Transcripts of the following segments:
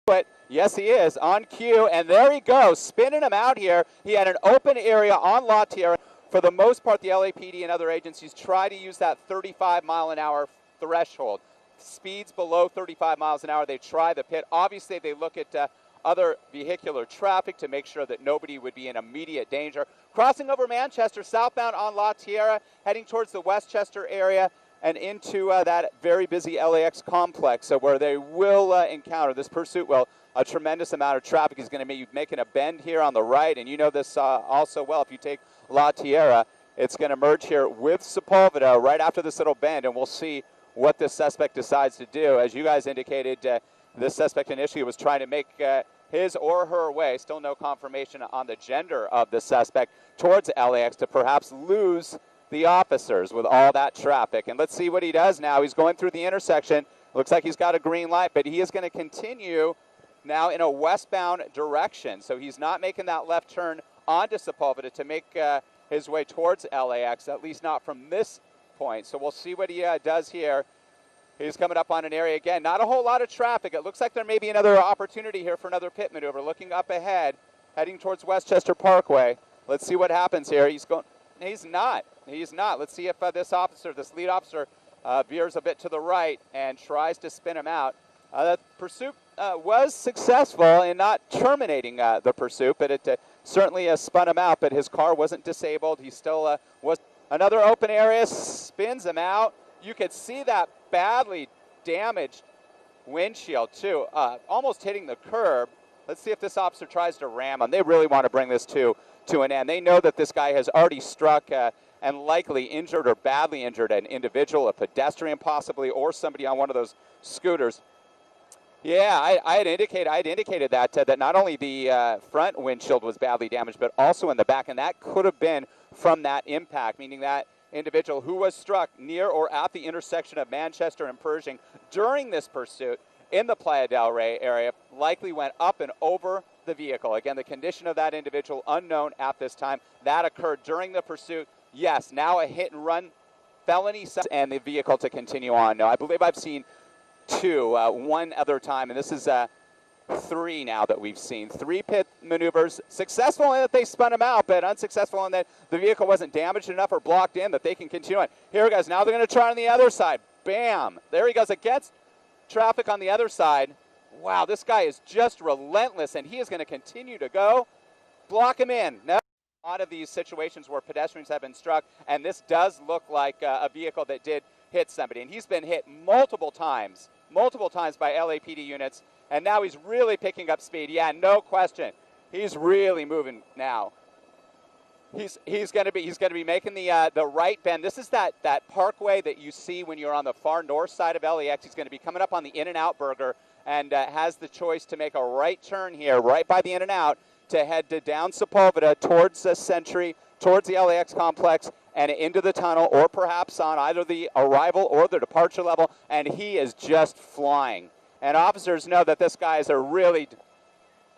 But yes, he is on cue, and there he goes, spinning him out here. He had an open area on La Tierra. For the most part, the LAPD and other agencies try to use that 35-mile-an-hour threshold. Speeds below 35 miles an hour, they try the pit. Obviously, they look at other vehicular traffic to make sure that nobody would be in immediate danger. Crossing over Manchester, southbound on La Tierra, heading towards the Westchester area and into that very busy LAX complex, where they will encounter this pursuit. Well, a tremendous amount of traffic is going to be making a bend here on the right, and you know this also well. If you take La Tierra, it's going to merge here with Sepulveda right after this little bend, and we'll see what this suspect decides to do. As you guys indicated, this suspect initially was trying to make his or her way, still no confirmation on the gender of the suspect, towards LAX to perhaps lose the officers with all that traffic. And let's see what he does now. He's going through the intersection. Looks like he's got a green light, but he is going to continue now in a westbound direction. So he's not making that left turn onto Sepulveda to make his way towards LAX, at least not from this point. So we'll see what he does here. He's coming up on an area again. Not a whole lot of traffic. It looks like there may be another opportunity here for another pit maneuver. Looking up ahead, heading towards Westchester Parkway. Let's see what happens here. He's going. He's not. He's not. Let's see if this lead officer, veers a bit to the right and tries to spin him out. The pursuit was successful in not terminating the pursuit, but it certainly spun him out. But his car wasn't disabled. He still was. Another open area, spins him out. You could see that badly damaged windshield too, almost hitting the curb. Let's see if this officer tries to ram him. They really want to bring this to an end. They know that this guy has already struck and likely injured or badly injured an individual, a pedestrian possibly, or somebody on one of those scooters. Yeah, I had indicated that not only the front windshield was badly damaged, but also in the back, and that could have been from that impact, meaning that individual who was struck near or at the intersection of Manchester and Pershing during this pursuit in the Playa del Rey area likely went up and over the vehicle. Again, the condition of that individual unknown at this time. That occurred during the pursuit. Yes, now a hit and run felony and the vehicle to continue on. No, I believe I've seen two, one other time, and this is three now that we've seen. Three pit maneuvers, successful in that they spun him out, but unsuccessful in that the vehicle wasn't damaged enough or blocked in that they can continue on. Here he goes. Now they're going to try on the other side. Bam. There he goes against traffic on the other side. Wow, this guy is just relentless, and he is going to continue to go. Block him in. Now, a lot of these situations where pedestrians have been struck, and this does look like a vehicle that did hit somebody, and he's been hit multiple times by LAPD units. And now he's really picking up speed. Yeah, no question. He's really moving now. He's going to be making the right bend. This is that parkway that you see when you're on the far north side of LAX. He's going to be coming up on the In-N-Out Burger and has the choice to make a right turn here, right by the In-N-Out, to head down Sepulveda towards Century, towards the LAX complex, and into the tunnel, or perhaps on either the arrival or the departure level. And he is just flying. And officers know that this guy is a really,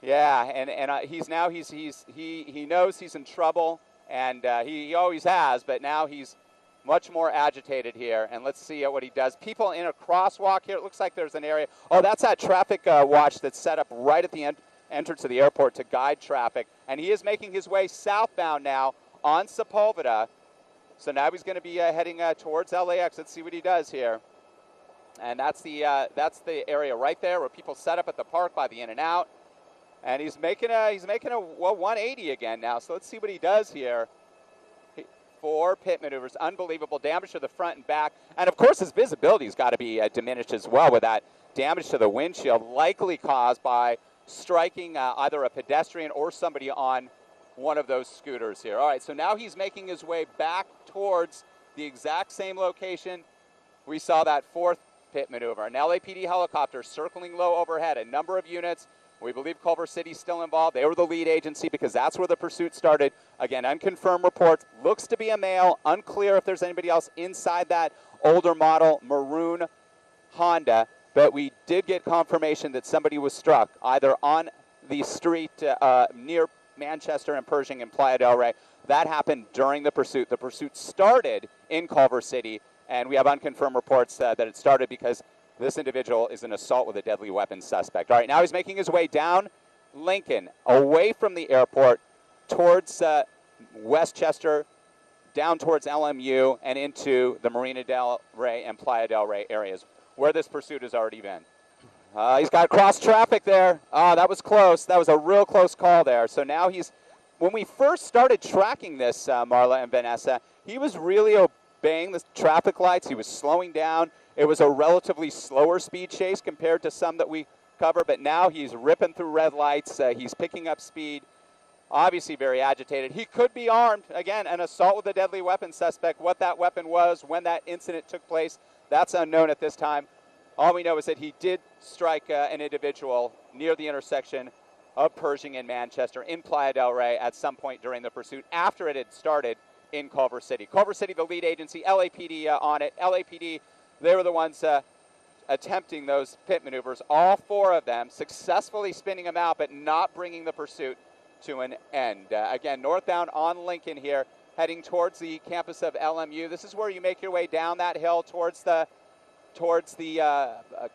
yeah, and he knows he's in trouble, and he always has, but now he's much more agitated here. And let's see what he does. People in a crosswalk here. It looks like there's an area. Oh, that's that traffic watch that's set up right at the entrance of the airport to guide traffic. And he is making his way southbound now on Sepulveda. So now he's going to be heading towards LAX. Let's see what he does here. And that's the area right there where people set up at the park by the In-N-Out. And he's making a 180 again now. So let's see what he does here. 4 pit maneuvers, unbelievable damage to the front and back. And of course his visibility's got to be diminished as well with that damage to the windshield, likely caused by striking either a pedestrian or somebody on one of those scooters here. All right, so now he's making his way back towards the exact same location we saw that 4th pit maneuver. An LAPD helicopter circling low overhead, a number of units. We believe Culver City's still involved. They were the lead agency because that's where the pursuit started. Again, unconfirmed reports. Looks to be a male. Unclear if there's anybody else inside that older model maroon Honda. But we did get confirmation that somebody was struck either on the street near Manchester and Pershing and Playa del Rey. That happened during the pursuit. The pursuit started in Culver City. And we have unconfirmed reports that it started because This individual is an assault with a deadly weapon suspect. All right, now he's making his way down Lincoln, away from the airport, towards Westchester, down towards LMU, and into the Marina del Rey and Playa del Rey areas, where this pursuit has already been. He's got cross traffic there. That was close. That was a real close call there. So now when we first started tracking this, Marla and Vanessa, he was really obeying the traffic lights. He was slowing down. It was a relatively slower speed chase compared to some that we cover, but now he's ripping through red lights. He's picking up speed, obviously very agitated. He could be armed. Again, an assault with a deadly weapon suspect. What that weapon was, when that incident took place, that's unknown at this time. All we know is that he did strike an individual near the intersection of Pershing and Manchester in Playa del Rey at some point during the pursuit after it had started in Culver City. Culver City, the lead agency, LAPD on it. LAPD, they were the ones attempting those pit maneuvers, all four of them successfully spinning them out, but not bringing the pursuit to an end. Again, northbound on Lincoln here, heading towards the campus of LMU. This is where you make your way down that hill towards the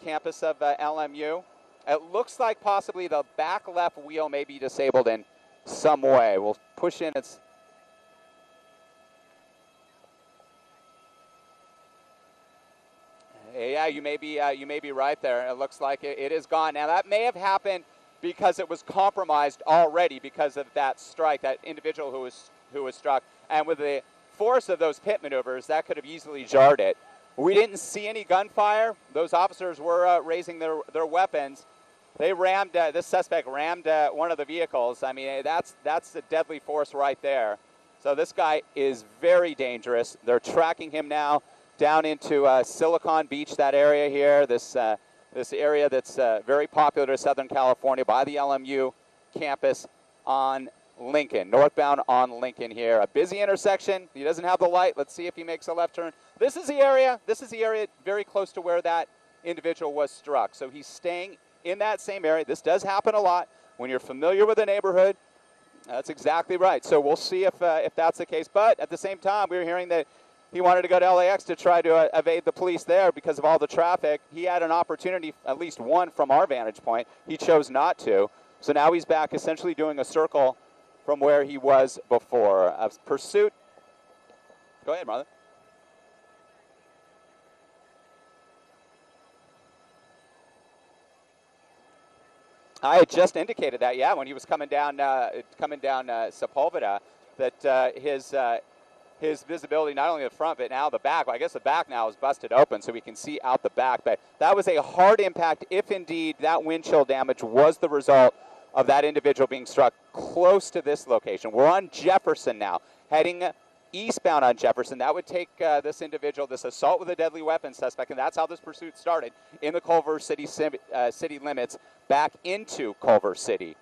campus of LMU. It looks like possibly the back left wheel may be disabled in some way. We'll push in. Yeah, you may be right there. It looks like it is gone. Now that may have happened because it was compromised already because of that strike, that individual who was struck, and with the force of those pit maneuvers, that could have easily jarred it. We didn't see any gunfire. Those officers were raising their weapons. They rammed, this suspect rammed one of the vehicles. I mean, that's a deadly force right there. So this guy is very dangerous. They're tracking him now down into Silicon Beach, that area here, this area that's very popular to Southern California by the LMU campus on Lincoln, northbound on Lincoln here. A busy intersection. He doesn't have the light. Let's see if he makes a left turn. This is the area very close to where that individual was struck. So he's staying in that same area. This does happen a lot when you're familiar with the neighborhood. That's exactly right. So we'll see if that's the case. But at the same time, we were hearing that he wanted to go to LAX to try to evade the police there because of all the traffic. He had an opportunity, at least one from our vantage point. He chose not to. So now he's back essentially doing a circle from where he was before. A pursuit. Go ahead, Martha. I had just indicated that, yeah, when he was coming down Sepulveda, that his visibility, not only the front, but now the back. Well, I guess the back now is busted open, so we can see out the back. But that was a hard impact if indeed that wind chill damage was the result of that individual being struck close to this location. We're on Jefferson now, heading eastbound on Jefferson. That would take this individual, this assault with a deadly weapon suspect, and that's how this pursuit started, in the Culver City city limits, back into Culver City.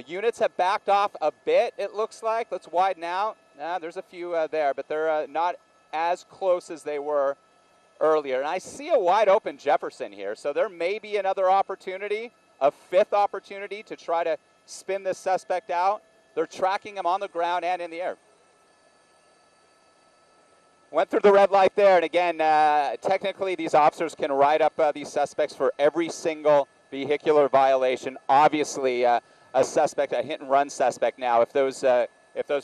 Units have backed off a bit, it looks like. Let's widen out. There's a few there, but they're not as close as they were earlier. And I see a wide open Jefferson here, so there may be another opportunity, a fifth opportunity to try to spin this suspect out. They're tracking him on the ground and in the air. Went through the red light there, and again, technically these officers can write up these suspects for every single vehicular violation. Obviously, a suspect, a hit-and-run suspect now, if those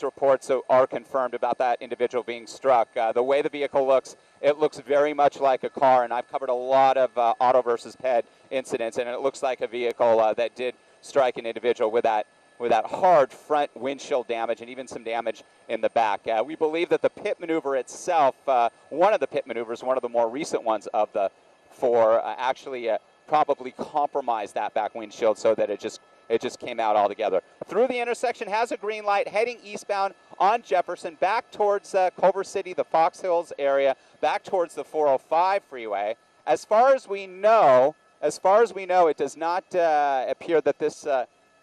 reports are confirmed about that individual being struck. The way the vehicle looks, it looks very much like a car, and I've covered a lot of auto versus ped incidents, and it looks like a vehicle that did strike an individual with that hard front windshield damage and even some damage in the back. We believe that the pit maneuver itself, one of the pit maneuvers, one of the more recent ones of the four, actually probably compromised that back windshield so that it just came out altogether. Through the intersection, has a green light, heading eastbound on Jefferson, back towards Culver City, the Fox Hills area, back towards the 405 freeway. As far as we know, it does not appear that this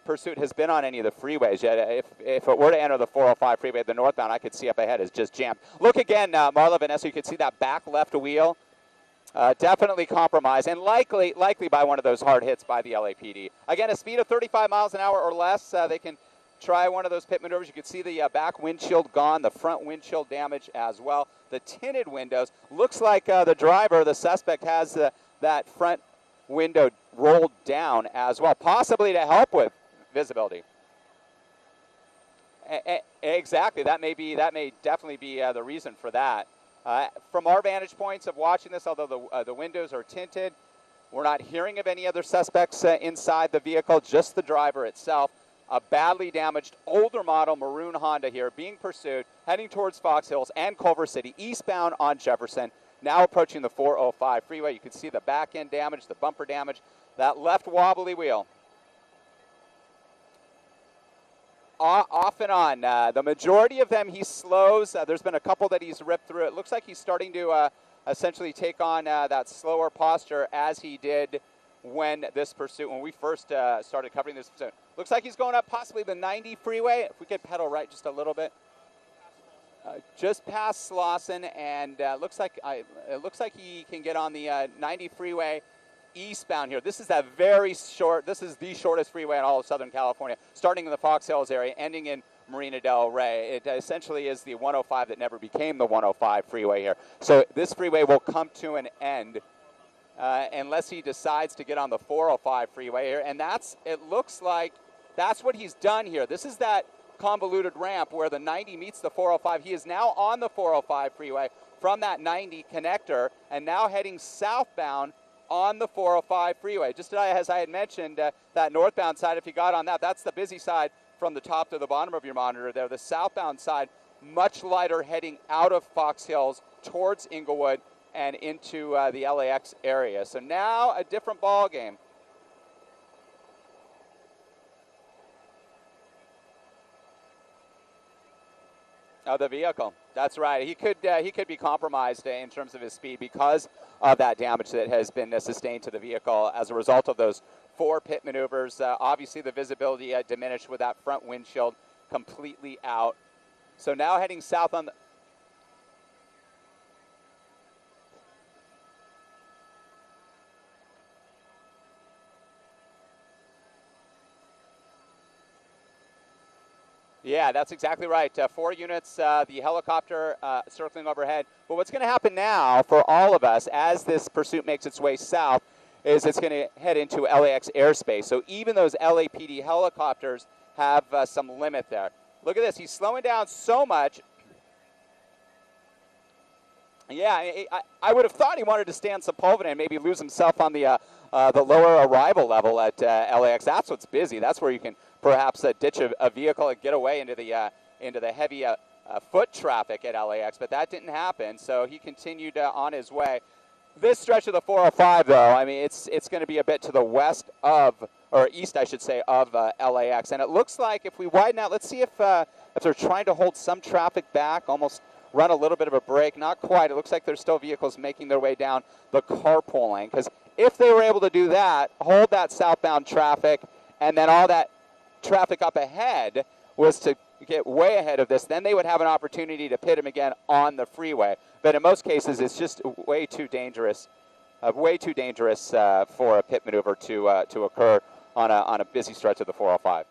pursuit has been on any of the freeways yet. If it were to enter the 405 freeway, the northbound, I could see up ahead is just jammed. Look again, Marla, Vanessa, you can see that back left wheel. Definitely compromised, and likely by one of those hard hits by the LAPD. Again, a speed of 35 miles an hour or less, they can try one of those pit maneuvers. You can see the back windshield gone, the front windshield damage as well. The tinted windows. Looks like the driver, the suspect, has that front window rolled down as well, possibly to help with visibility. Exactly, that may definitely be the reason for that. From our vantage points of watching this, although the windows are tinted, we're not hearing of any other suspects inside the vehicle, just the driver itself. A badly damaged older model maroon Honda here being pursued, heading towards Fox Hills and Culver City, eastbound on Jefferson, now approaching the 405 freeway. You can see the back end damage, the bumper damage, that left wobbly wheel. Off and on. The majority of them he slows. There's been a couple that he's ripped through. It looks like he's starting to essentially take on that slower posture as he did when we first started covering this pursuit. Looks like he's going up possibly the 90 freeway. If we could pedal right just a little bit. Just past Slauson, and looks like he can get on the 90 freeway eastbound here. This is the shortest freeway in all of Southern California, starting in the Fox Hills area, ending in Marina Del Rey. It essentially is the 105 that never became the 105 freeway here. So this freeway will come to an end unless he decides to get on the 405 freeway here, and it looks like that's what he's done here. This is that convoluted ramp where the 90 meets the 405. He is now on the 405 freeway from that 90 connector and now heading southbound on the 405 freeway. Just as I had mentioned, that northbound side, if you got on that, that's the busy side from the top to the bottom of your monitor there. The southbound side, much lighter, heading out of Fox Hills towards Inglewood and into the LAX area. So now a different ball game. Of the vehicle. That's right. He could be compromised in terms of his speed because of that damage that has been sustained to the vehicle as a result of those 4 pit maneuvers. Obviously, the visibility diminished with that front windshield completely out. So now heading south on the... Yeah, that's exactly right. 4 units, the helicopter circling overhead. But what's going to happen now for all of us as this pursuit makes its way south is it's going to head into LAX airspace. So even those LAPD helicopters have some limit there. Look at this. He's slowing down so much. Yeah, I would have thought he wanted to stay on Sepulveda and maybe lose himself on the lower arrival level at LAX. That's what's busy. That's where you can perhaps ditch a vehicle and get away into the heavy foot traffic at LAX, but that didn't happen, so he continued on his way. This stretch of the 405, though, I mean, it's going to be a bit to the west of, or east, I should say, of LAX, and it looks like if we widen out, let's see if they're trying to hold some traffic back, almost run a little bit of a break. Not quite. It looks like there's still vehicles making their way down the carpool lane, because if they were able to do that, hold that southbound traffic, and then all that traffic up ahead was to get way ahead of this, then they would have an opportunity to pit him again on the freeway. But in most cases, it's just way too dangerous for a pit maneuver to occur on a busy stretch of the 405.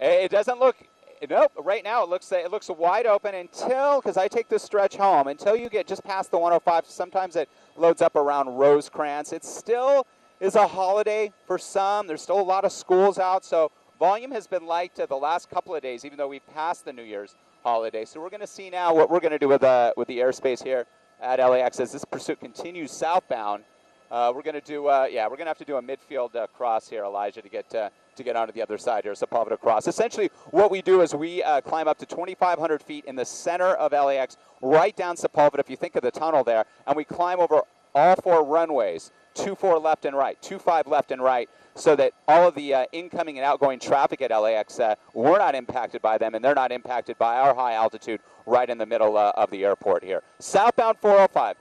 It doesn't look. Nope. Right now, it looks wide open until, because I take this stretch home, until you get just past the 105. Sometimes it loads up around Rosecrans. It still is a holiday for some. There's still a lot of schools out, so volume has been light the last couple of days, even though we've passed the New Year's holiday. So we're going to see now what we're going to do with the airspace here at LAX as this pursuit continues southbound. We're going to do we're going to have to do a midfield cross here, Elijah, to get onto the other side here, Sepulveda cross. Essentially, what we do is we climb up to 2,500 feet in the center of LAX, right down Sepulveda, if you think of the tunnel there, and we climb over all 4 runways, 24 left and right, 25 left and right, so that all of the incoming and outgoing traffic at LAX, we're not impacted by them, and they're not impacted by our high altitude right in the middle of the airport here. Southbound 405.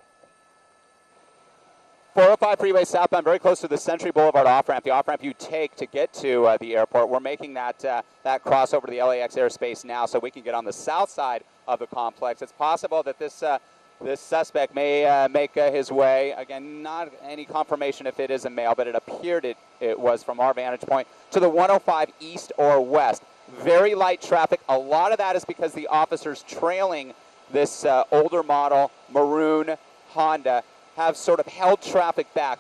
405 freeway southbound, very close to the Century Boulevard off-ramp, the off-ramp you take to get to the airport. We're making that crossover to the LAX airspace now so we can get on the south side of the complex. It's possible that this suspect may make his way, again, not any confirmation if it is a male, but it appeared it was from our vantage point, to the 105 east or west. Very light traffic. A lot of that is because the officers trailing this older model maroon Honda have sort of held traffic back,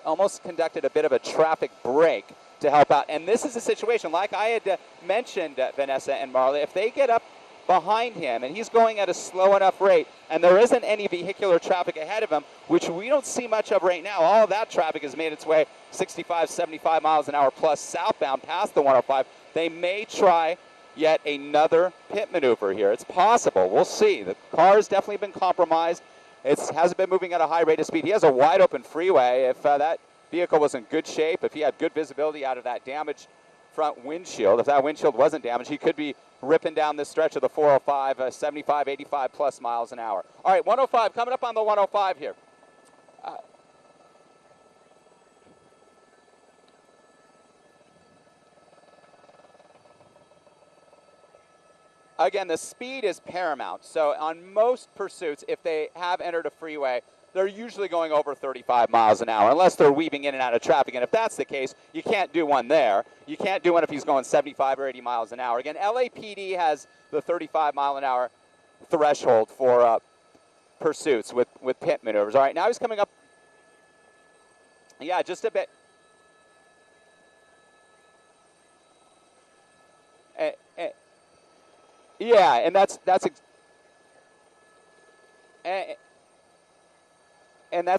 almost conducted a bit of a traffic break to help out. And this is a situation, like I had mentioned, Vanessa and Marley, if they get up behind him and he's going at a slow enough rate and there isn't any vehicular traffic ahead of him, which we don't see much of right now, all of that traffic has made its way 65, 75 miles an hour plus southbound past the 105, they may try yet another pit maneuver here. It's possible. We'll see. The car has definitely been compromised. It hasn't been moving at a high rate of speed. He has a wide open freeway. If that vehicle was in good shape, if he had good visibility out of that damaged front windshield, if that windshield wasn't damaged, he could be ripping down this stretch of the 405, 75, 85 plus miles an hour. All right, 105, coming up on the 105 here. Again, the speed is paramount. So on most pursuits, if they have entered a freeway, they're usually going over 35 miles an hour, unless they're weaving in and out of traffic. And if that's the case, you can't do one there. You can't do one if he's going 75 or 80 miles an hour. Again, LAPD has the 35 mile an hour threshold for pursuits with pit maneuvers. All right, now he's coming up. Yeah, just a bit. Yeah, and that's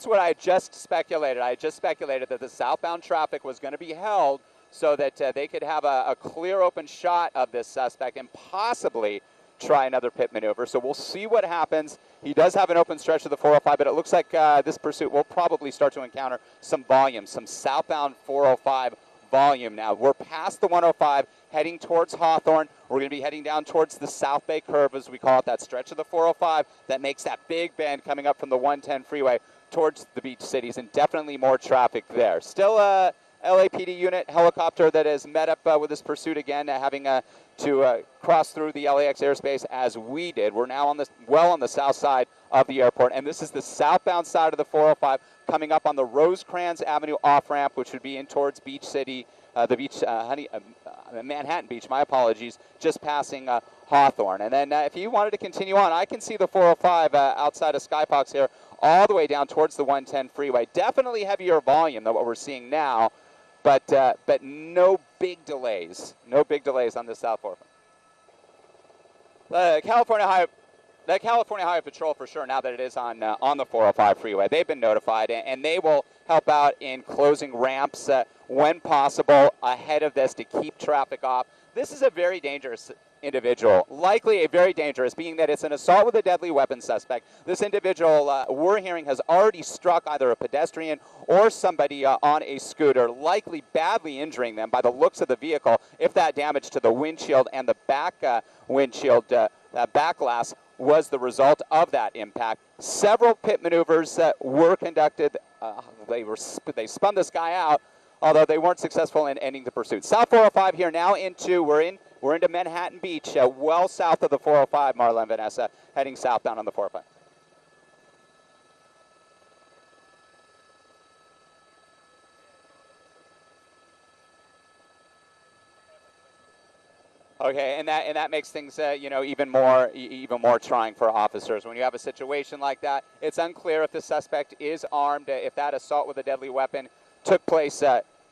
what I just speculated. I just speculated that the southbound traffic was going to be held so that they could have a clear open shot of this suspect and possibly try another pit maneuver. So we'll see what happens. He does have an open stretch of the 405, but it looks like this pursuit will probably start to encounter some volume, some southbound 405 volume now. We're past the 105, heading towards Hawthorne. We're going to be heading down towards the South Bay Curve, as we call it, that stretch of the 405 that makes that big bend coming up from the 110 freeway towards the beach cities, and definitely more traffic there. Still a LAPD unit helicopter that has met up with this pursuit again, having to cross through the LAX airspace as we did. We're now on the south side of the airport, and this is the southbound side of the 405 coming up on the Rosecrans Avenue off-ramp, which would be in towards Beach City, Manhattan Beach, my apologies, just passing Hawthorne. And then if you wanted to continue on, I can see the 405 outside of Skybox here, all the way down towards the 110 freeway. Definitely heavier volume than what we're seeing now, but no big delays. No big delays on the South 405. The California Highway Patrol, for sure, now that it is on the 405 freeway, they've been notified, and they will help out in closing ramps when possible ahead of this to keep traffic off. This is a very dangerous individual, likely a very dangerous, being that it's an assault with a deadly weapon suspect. This individual, we're hearing, has already struck either a pedestrian or somebody on a scooter, likely badly injuring them by the looks of the vehicle, if that damage to the windshield and the back windshield, back glass, was the result of that impact. Several pit maneuvers were conducted. They spun this guy out, although they weren't successful in ending the pursuit. South 405 here now we're into Manhattan Beach, well south of the 405, Marla and Vanessa, heading southbound on the 405. Okay, and that makes things even more trying for officers. When you have a situation like that, it's unclear if the suspect is armed, if that assault with a deadly weapon took place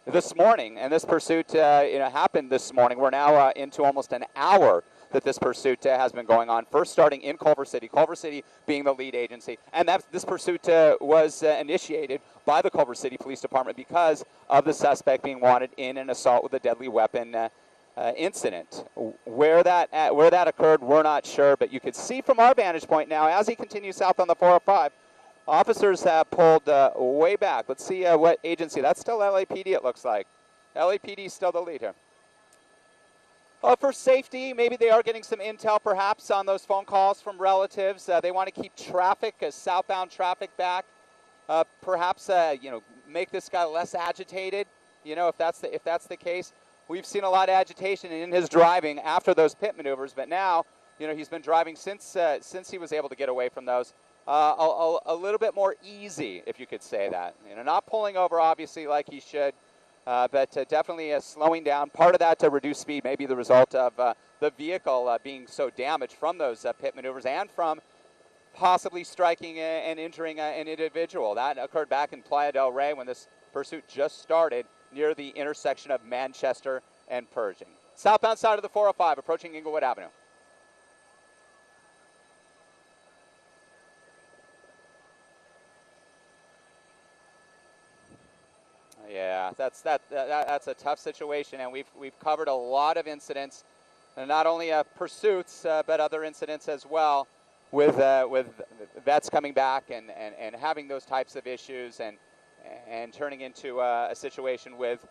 this morning, and this pursuit happened this morning. We're now into almost an hour that this pursuit has been going on. First starting in Culver City being the lead agency, and this pursuit was initiated by the Culver City Police Department because of the suspect being wanted in an assault with a deadly weapon incident. Where that occurred, we're not sure, but you could see from our vantage point now as he continues south on the 405, officers have pulled way back. Let's see what agency. That's still LAPD, it looks like. LAPD is still the lead here. For safety, maybe they are getting some intel perhaps on those phone calls from relatives. They want to keep traffic, southbound traffic back. Perhaps make this guy less agitated. If that's the case. We've seen a lot of agitation in his driving after those pit maneuvers, but now, he's been driving since he was able to get away from those. A little bit more easy, if you could say that. Not pulling over, obviously, like he should, but definitely slowing down. Part of that to reduce speed may be the result of the vehicle being so damaged from those pit maneuvers and from possibly striking and injuring an individual. That occurred back in Playa del Rey when this pursuit just started near the intersection of Manchester and Pershing. Southbound side of the 405, approaching Inglewood Avenue. Yeah, that's a tough situation, and we've covered a lot of incidents, and not only pursuits, but other incidents as well, with vets coming back and having those types of issues and turning into a situation with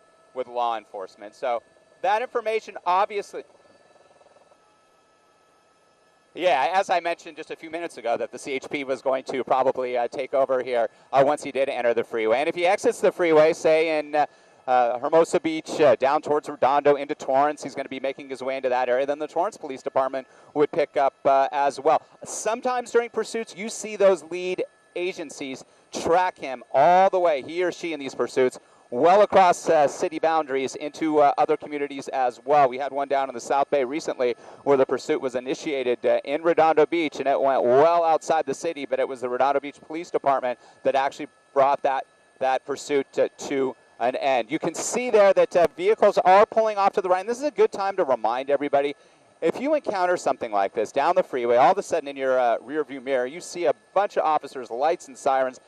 law enforcement. So that information, obviously. Yeah, as I mentioned just a few minutes ago, that the CHP was going to probably take over here once he did enter the freeway. And if he exits the freeway, say in Hermosa Beach, down towards Redondo into Torrance, he's going to be making his way into that area, then the Torrance Police Department would pick up as well. Sometimes during pursuits, you see those lead agencies track him all the way, he or she in these pursuits, well across city boundaries into other communities as well. We had one down in the South Bay recently where the pursuit was initiated in Redondo Beach, and it went well outside the city, but it was the Redondo Beach Police Department that actually brought that pursuit to an end. You can see there that vehicles are pulling off to the right, and this is a good time to remind everybody, if you encounter something like this down the freeway, all of a sudden in your rear view mirror, you see a bunch of officers, lights and sirens,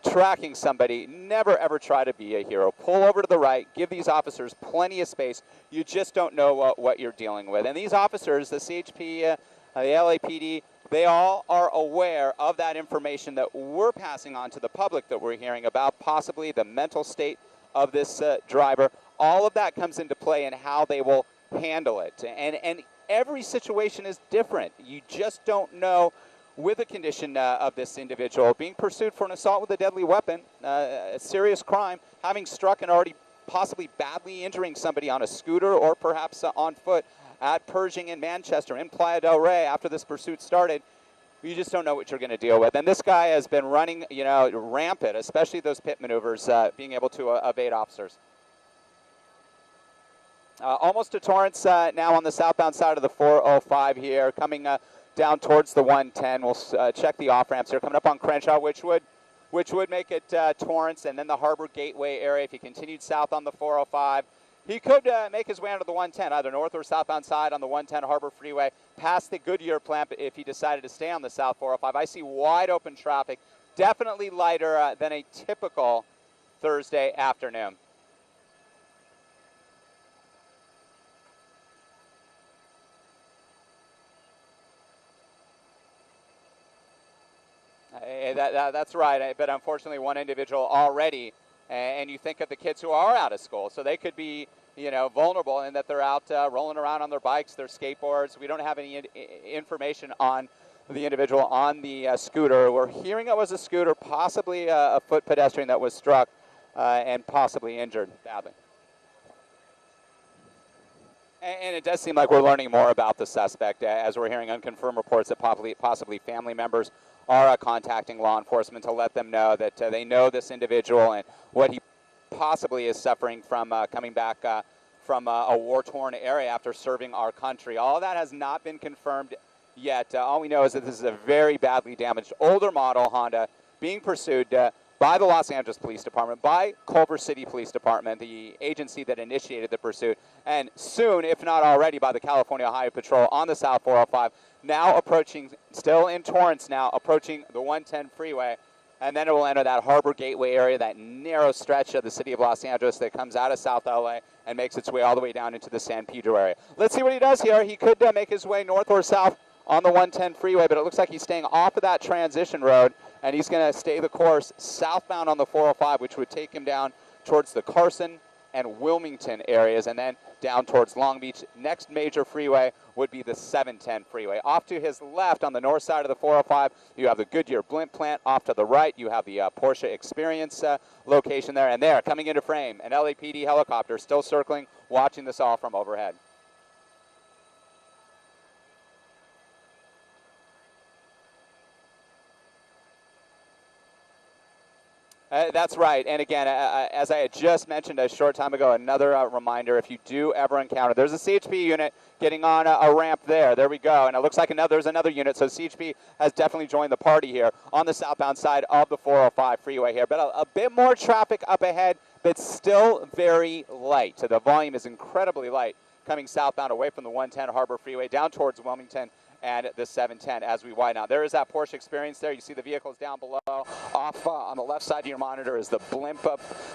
tracking somebody, never ever try to be a hero. Pull over to the right, give these officers plenty of space. You just don't know what you're dealing with. And these officers, the CHP, the LAPD, they all are aware of that information that we're passing on to the public that we're hearing about, possibly the mental state of this driver. All of that comes into play in how they will handle it. And every situation is different. You just don't know with the condition of this individual being pursued for an assault with a deadly weapon, a serious crime, having struck and already possibly badly injuring somebody on a scooter or perhaps on foot at Pershing in Manchester, in Playa del Rey after this pursuit started. You just don't know what you're going to deal with. And this guy has been running, rampant, especially those pit maneuvers, being able to evade officers. Almost to Torrance now on the southbound side of the 405 here, coming down towards the 110. We'll check the off-ramps here. Coming up on Crenshaw, which would make it Torrance, and then the Harbor Gateway area. If he continued south on the 405, he could make his way onto the 110, either north or southbound side on the 110 Harbor Freeway, past the Goodyear plant if he decided to stay on the south 405. I see wide open traffic, definitely lighter than a typical Thursday afternoon. That's right, but unfortunately one individual already, and you think of the kids who are out of school, so they could be, vulnerable in that they're out rolling around on their bikes, their skateboards. We don't have any information on the individual on the scooter. We're hearing it was a scooter, possibly a foot pedestrian that was struck and possibly injured badly. And it does seem like we're learning more about the suspect as we're hearing unconfirmed reports that possibly family members are contacting law enforcement to let them know that they know this individual and what he possibly is suffering from coming back from a war-torn area after serving our country. All of that has not been confirmed yet. All we know is that this is a very badly damaged older model Honda being pursued by the Los Angeles Police Department, by Culver City Police Department, the agency that initiated the pursuit, and soon, if not already, by the California Highway Patrol on the South 405, now approaching, still in Torrance now, approaching the 110 freeway, and then it will enter that Harbor Gateway area, that narrow stretch of the city of Los Angeles that comes out of South LA and makes its way all the way down into the San Pedro area. Let's see what he does here. He could make his way north or south on the 110 freeway, but it looks like he's staying off of that transition road, and he's going to stay the course southbound on the 405, which would take him down towards the Carson and Wilmington areas, and then down towards Long Beach. Next major freeway would be the 710 freeway. Off to his left on the north side of the 405, you have the Goodyear Blimp plant. Off to the right, you have the Porsche Experience location there. And there, coming into frame, an LAPD helicopter still circling, watching this all from overhead. That's right. And again, as I had just mentioned a short time ago, another reminder, if you do ever encounter, there's a CHP unit getting on a ramp there. There we go. And it looks like there's another unit. So CHP has definitely joined the party here on the southbound side of the 405 freeway here. But a bit more traffic up ahead, but still very light. So the volume is incredibly light coming southbound away from the 110 Harbor Freeway down towards Wilmington and the 710 as we widen out. There is that Porsche Experience there. You see the vehicles down below. Off on the left side of your monitor is the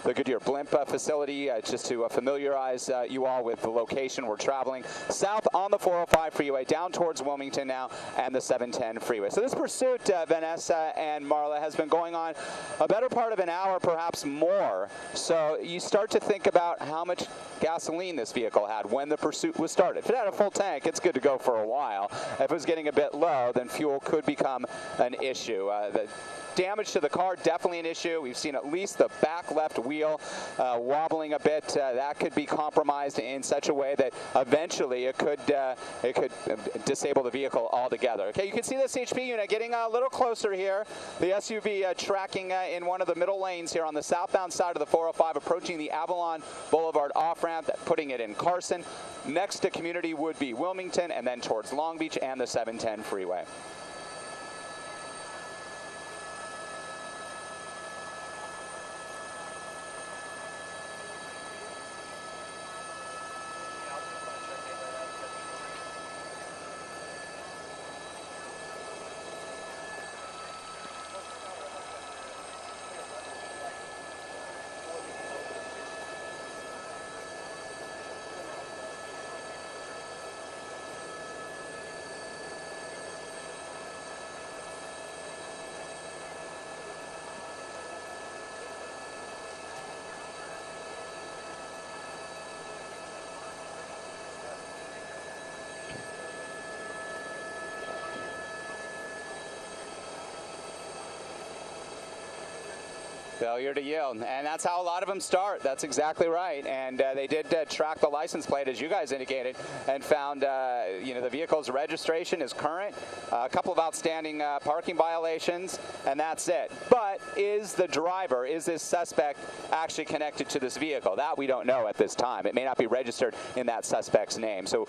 the Goodyear blimp facility, just to familiarize you all with the location we're traveling. South on the 405 freeway, down towards Wilmington now, and the 710 freeway. So this pursuit, Vanessa and Marla, has been going on a better part of an hour, perhaps more. So you start to think about how much gasoline this vehicle had when the pursuit was started. If it had a full tank, it's good to go for a while. If it was getting a bit low, then fuel could become an issue. The damage to the car, definitely an issue. We've seen at least the back left wheel wobbling a bit. That could be compromised in such a way that eventually it could disable the vehicle altogether. Okay, you can see this HP unit getting a little closer here. The SUV tracking in one of the middle lanes here on the southbound side of the 405, approaching the Avalon Boulevard off-ramp, putting it in Carson. Next to community would be Wilmington, and then towards Long Beach and the 710 freeway. Failure to yield, and that's how a lot of them start. That's exactly right. And they did track the license plate, as you guys indicated, and found the vehicle's registration is current, a couple of outstanding parking violations, and that's it. But is this suspect actually connected to this vehicle? That we don't know at this time. It may not be registered in that suspect's name. So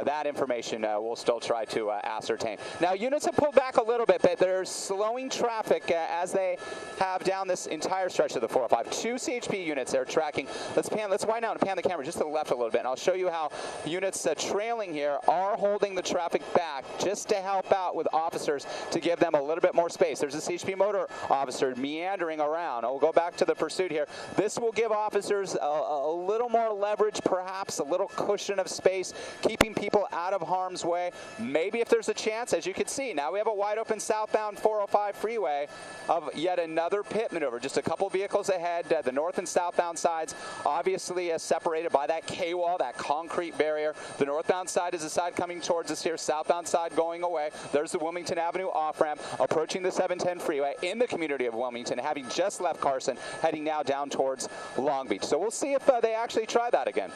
that information we'll still try to ascertain. Now, units have pulled back a little bit, but they're slowing traffic as they have down this entire stretch of the 405. Two CHP units there tracking. Let's wind out and pan the camera just to the left a little bit, and I'll show you how units trailing here are holding the traffic back just to help out with officers to give them a little bit more space. There's a CHP motor officer meandering around. We'll go back to the pursuit here. This will give officers a little more leverage, perhaps a little cushion of space, keeping people out of harm's way. Maybe if there's a chance, as you can see, now we have a wide open southbound 405 freeway of yet another pit maneuver. Just a couple vehicles ahead, the north and southbound sides obviously separated by that K-wall, that concrete barrier. The northbound side is the side coming towards us here, southbound side going away. There's the Wilmington Avenue off-ramp, approaching the 710 freeway in the community of Wilmington, having just left Carson, heading now down towards Long Beach. So we'll see if they actually try that again.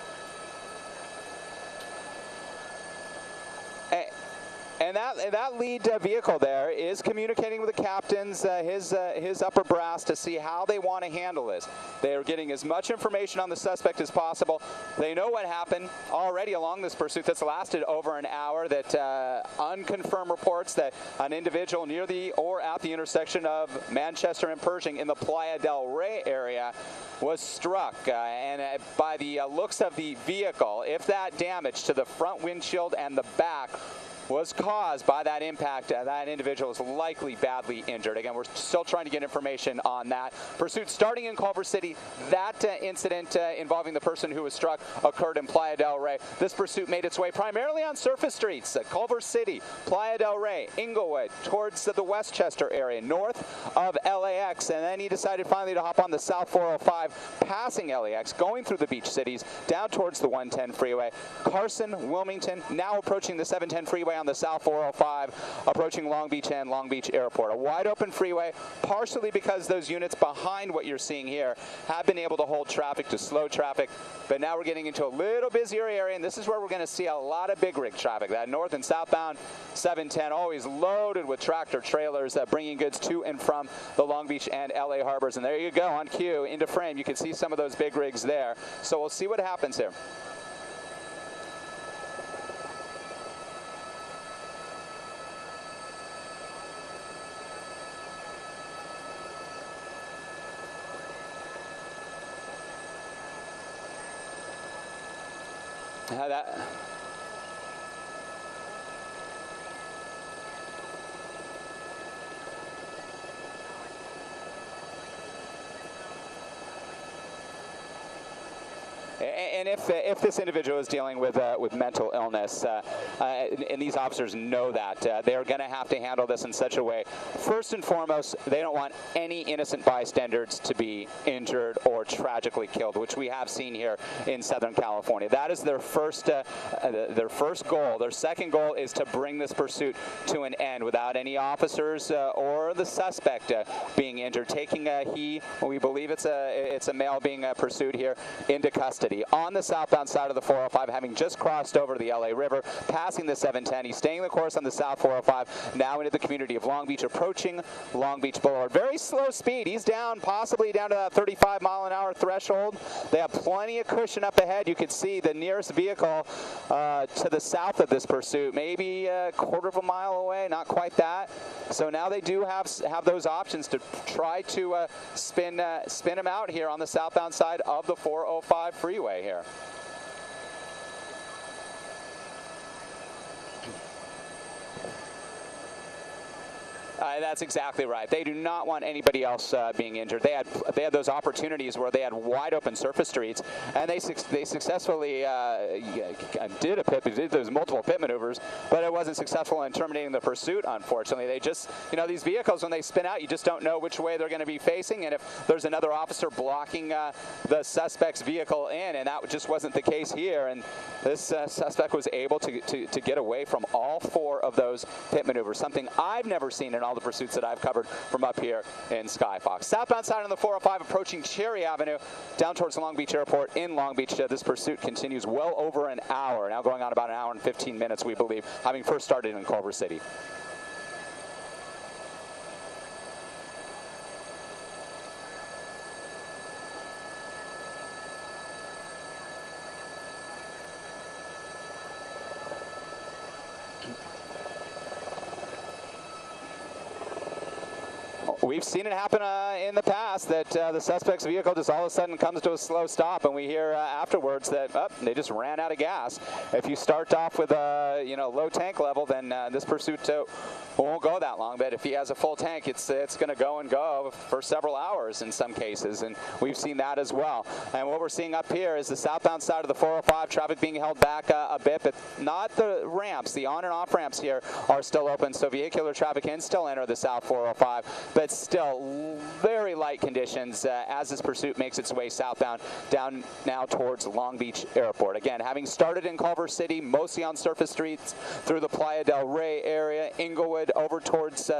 And that lead vehicle there is communicating with the captains, his upper brass, to see how they want to handle this. They are getting as much information on the suspect as possible. They know what happened already along this pursuit that's lasted over an hour, that unconfirmed reports that an individual near the or at the intersection of Manchester and Pershing in the Playa del Rey area was struck. And by the looks of the vehicle, if that damage to the front windshield and the back was caused by that impact, that individual is likely badly injured. Again, we're still trying to get information on that. Pursuit starting in Culver City. That incident involving the person who was struck occurred in Playa del Rey. This pursuit made its way primarily on surface streets, Culver City, Playa del Rey, Inglewood, towards the Westchester area, north of LAX, and then he decided finally to hop on the South 405, passing LAX, going through the beach cities, down towards the 110 freeway. Carson, Wilmington, now approaching the 710 freeway on down the South 405, approaching Long Beach and Long Beach Airport. A wide open freeway, partially because those units behind what you're seeing here have been able to hold traffic to slow traffic, but now we're getting into a little busier area, and this is where we're going to see a lot of big rig traffic. That north and southbound 710 always loaded with tractor trailers bringing goods to and from the Long Beach and LA harbors. And there you go, on cue, into frame. You can see some of those big rigs there. So we'll see what happens here. And if this individual is dealing with mental illness, and these officers know that, they're going to have to handle this in such a way. First and foremost, they don't want any innocent bystanders to be injured or tragically killed, which we have seen here in Southern California. That is their first goal. Their second goal is to bring this pursuit to an end without any officers or the suspect being injured, taking we believe it's a male being pursued here, into custody. On the southbound side of the 405, having just crossed over the LA River, passing the 710. He's staying the course on the South 405, now into the community of Long Beach, approaching Long Beach Boulevard. Very slow speed. He's possibly down to that 35-mile-an-hour threshold. They have plenty of cushion up ahead. You can see the nearest vehicle to the south of this pursuit, maybe a quarter of a mile away, not quite that. So now they do have those options to try to spin him out here on the southbound side of the 405 freeway here. That's exactly right. They do not want anybody else being injured. They had those opportunities where they had wide open surface streets, and they successfully did those multiple pit maneuvers, but it wasn't successful in terminating the pursuit. Unfortunately, they just, these vehicles, when they spin out, you just don't know which way they're going to be facing, and if there's another officer blocking the suspect's vehicle in, and that just wasn't the case here. And this suspect was able to get away from all four of those pit maneuvers, something I've never seen in all the pursuits that I've covered from up here in Skyfox. Southbound side on the 405, approaching Cherry Avenue, down towards Long Beach Airport in Long Beach. This pursuit continues well over an hour, now going on about an hour and 15 minutes, we believe, having first started in Culver City. We've seen it happen in the past that the suspect's vehicle just all of a sudden comes to a slow stop, and we hear afterwards that they just ran out of gas. If you start off with a low tank level, then this pursuit won't go that long. But if he has a full tank, it's going to go and go for several hours in some cases, and we've seen that as well. And what we're seeing up here is the southbound side of the 405, traffic being held back a bit, but not the ramps. The on and off ramps here are still open, so vehicular traffic can still enter the South 405, but still very light conditions as this pursuit makes its way southbound down now towards Long Beach Airport. Again, having started in Culver City, mostly on surface streets, through the Playa del Rey area, Inglewood, over towards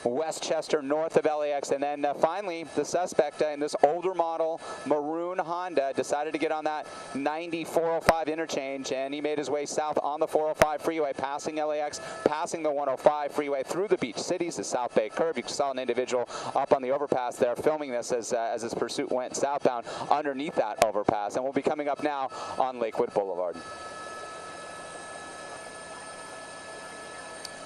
Westchester, north of LAX, and then finally the suspect in this older model maroon Honda decided to get on that 90-405 interchange, and he made his way south on the 405 freeway, passing LAX, passing the 105 freeway through the beach cities, the South Bay curve. You saw an individual up on the overpass there filming this as this pursuit went southbound underneath that overpass, and we'll be coming up now on Lakewood Boulevard.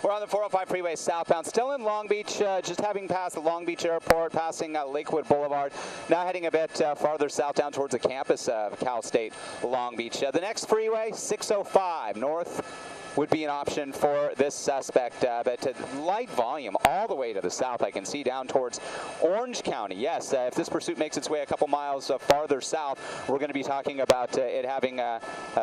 We're on the 405 freeway southbound, still in Long Beach, just having passed the Long Beach Airport, passing Lakewood Boulevard, now heading a bit farther south down towards the campus of Cal State Long Beach. The next freeway, 605 north, would be an option for this suspect, but light volume all the way to the south. I can see down towards Orange County. Yes, if this pursuit makes its way a couple miles farther south, we're going to be talking about it having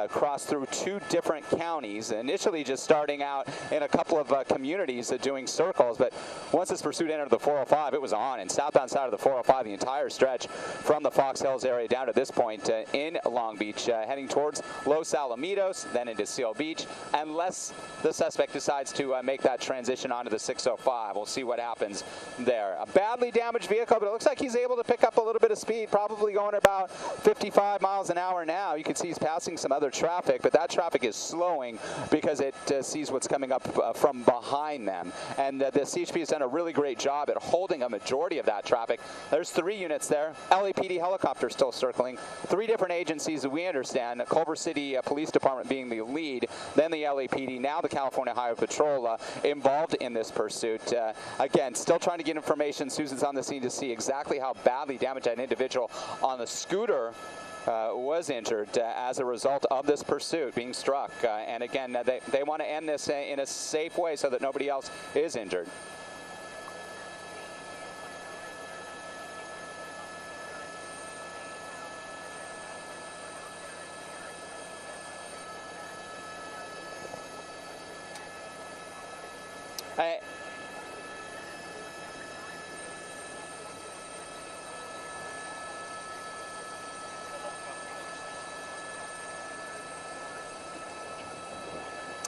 crossed through two different counties, initially just starting out in a couple of communities doing circles, but once this pursuit entered the 405, it was on, and southbound side of the 405, the entire stretch from the Fox Hills area down to this point in Long Beach, heading towards Los Alamitos, then into Seal Beach, and unless the suspect decides to make that transition onto the 605. We'll see what happens there. A badly damaged vehicle, but it looks like he's able to pick up a little bit of speed, probably going about 55 miles an hour now. You can see he's passing some other traffic, but that traffic is slowing because it sees what's coming up from behind them. And the CHP has done a really great job at holding a majority of that traffic. There's 3 units there. LAPD helicopter still circling. 3 different agencies that we understand, Culver City Police Department being the lead, then the LAPD, now the California Highway Patrol involved in this pursuit. Again, still trying to get information. Susan's on the scene to see exactly how badly damaged that individual on the scooter was injured as a result of this pursuit being struck. And again, they want to end this in a safe way so that nobody else is injured.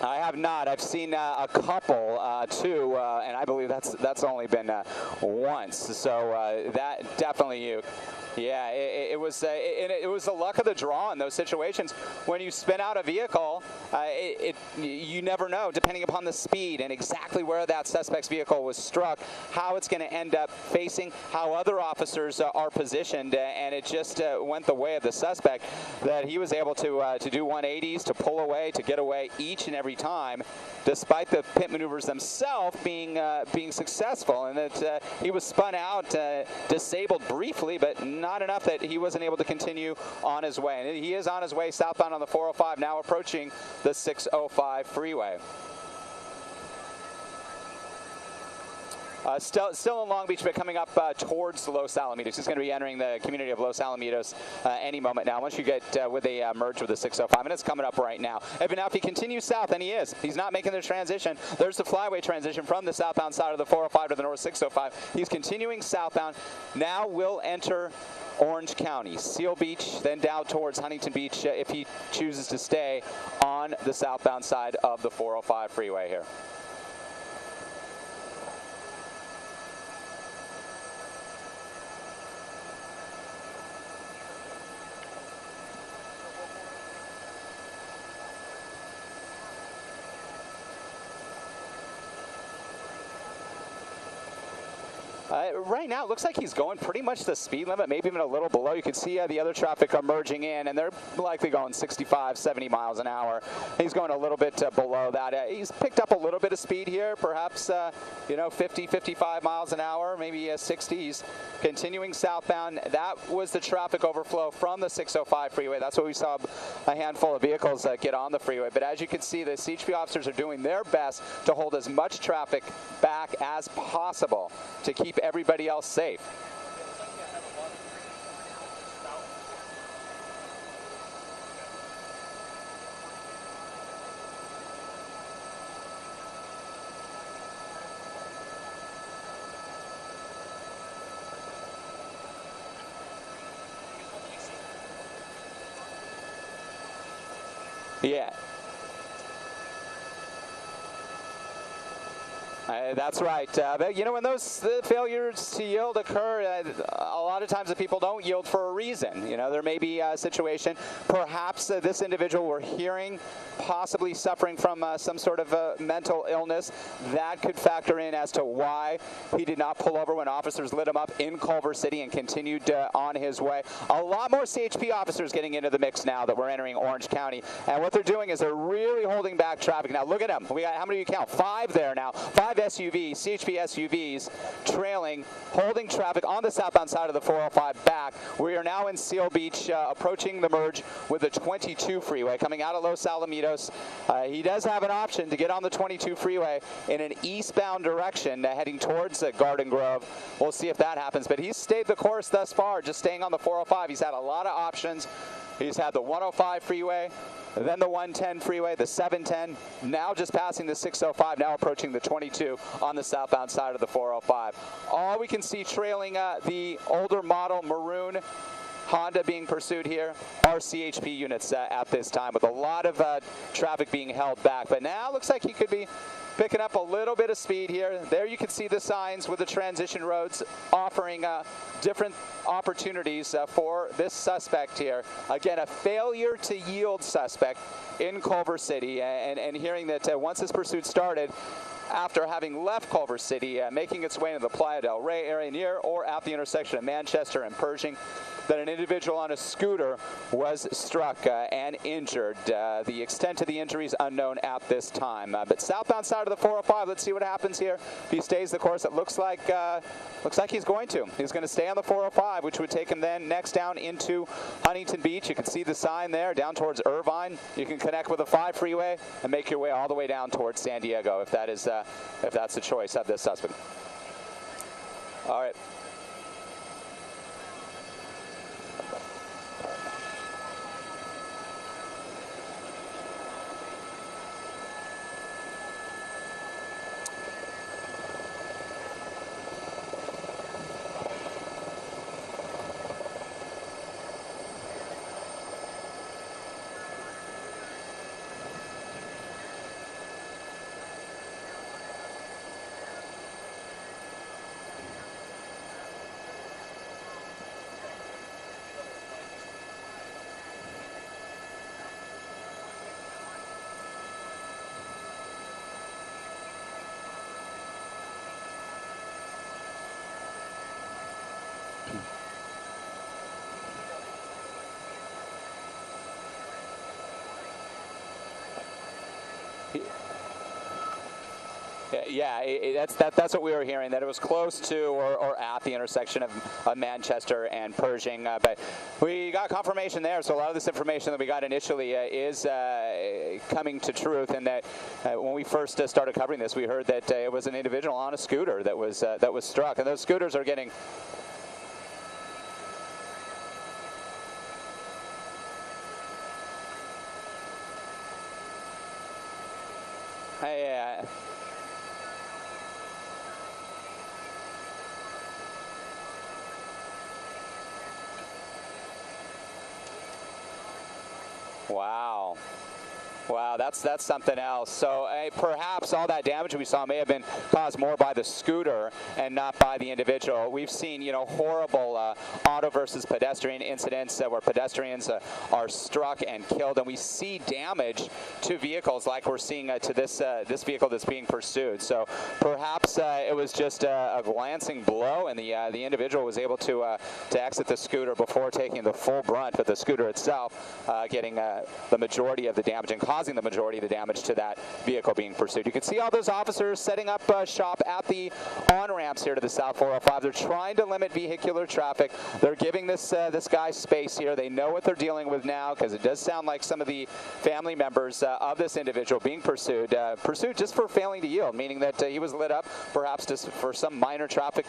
I have not. I've seen a couple, too, and I believe that's only been once. So that definitely yeah, it was the luck of the draw in those situations. When you spin out a vehicle, you never know, depending upon the speed and exactly where that suspect's vehicle was struck, how it's going to end up facing, how other officers are positioned, and it just went the way of the suspect, that he was able to do 180s, to pull away, to get away each and every time, despite the pit maneuvers themselves being successful, and that he was spun out, disabled briefly, but not enough that he wasn't able to continue on his way. And he is on his way southbound on the 405, now approaching the 605 freeway. Still in Long Beach, but coming up towards Los Alamitos. He's going to be entering the community of Los Alamitos any moment now. Once you get with a merge with the 605, and it's coming up right now. But now if he continues south, and he is, he's not making the transition. There's the flyway transition from the southbound side of the 405 to the north 605. He's continuing southbound. Now will enter Orange County, Seal Beach, then down towards Huntington Beach if he chooses to stay on the southbound side of the 405 freeway here. Right now, it looks like he's going pretty much the speed limit, maybe even a little below. You can see the other traffic are merging in, and they're likely going 65, 70 miles an hour. He's going a little bit below that. He's picked up a little bit of speed here, perhaps, 50, 55 miles an hour, maybe 60. He's continuing southbound. That was the traffic overflow from the 605 freeway. That's what we saw a handful of vehicles get on the freeway. But as you can see, the CHP officers are doing their best to hold as much traffic back as possible to keep everybody else safe. Yeah. That's right. But, when those failures to yield occur, a lot of times the people don't yield for a reason. There may be a situation, perhaps this individual we're hearing possibly suffering from some sort of mental illness. That could factor in as to why he did not pull over when officers lit him up in Culver City and continued on his way. A lot more CHP officers getting into the mix now that we're entering Orange County. And what they're doing is they're really holding back traffic. Now, look at them. We got, how many do you count? 5 there now. 5 SUVs, CHP SUVs, trailing, holding traffic on the southbound side of the 405 back. We are now in Seal Beach, approaching the merge with the 22 freeway, coming out of Los Alamitos. He does have an option to get on the 22 freeway in an eastbound direction, heading towards Garden Grove. We'll see if that happens, but he's stayed the course thus far, just staying on the 405. He's had a lot of options. He's had the 105 freeway, then the 110 freeway, the 710, now just passing the 605, now approaching the 22 on the southbound side of the 405. All we can see trailing the older model maroon Honda being pursued here are CHP units at this time, with a lot of traffic being held back. But now it looks like he could be picking up a little bit of speed here. There you can see the signs with the transition roads offering different opportunities for this suspect here. Again, a failure to yield suspect in Culver City, and hearing that once this pursuit started, after having left Culver City, making its way into the Playa del Rey area near or at the intersection of Manchester and Pershing, that an individual on a scooter was struck and injured. The extent of the injury is unknown at this time. But southbound side of the 405, let's see what happens here. If he stays the course, it looks like he's going to. He's going to stay on the 405, which would take him then next down into Huntington Beach. You can see the sign there down towards Irvine. You can connect with the 5 freeway and make your way all the way down towards San Diego if that's the choice of this suspect. All right. Yeah, that's what we were hearing, that it was close to or at the intersection of Manchester and Pershing. But we got confirmation there, so a lot of this information that we got initially is coming to truth. And that when we first started covering this, we heard that it was an individual on a scooter that was struck, and those scooters are getting. Wow, that's something else. So perhaps all that damage we saw may have been caused more by the scooter and not by the individual. We've seen, horrible auto versus pedestrian incidents where pedestrians are struck and killed, and we see damage to vehicles like we're seeing to this vehicle that's being pursued. So perhaps it was just a glancing blow, and the individual was able to exit the scooter before taking the full brunt, but the scooter itself getting the majority of the damage and causing the majority of the damage to that vehicle being pursued. You can see all those officers setting up shop at the on-ramps here to the South 405. They're trying to limit vehicular traffic. They're giving this guy space here. They know what they're dealing with now, because it does sound like some of the family members of this individual being pursued just for failing to yield, meaning that he was lit up perhaps just for some minor traffic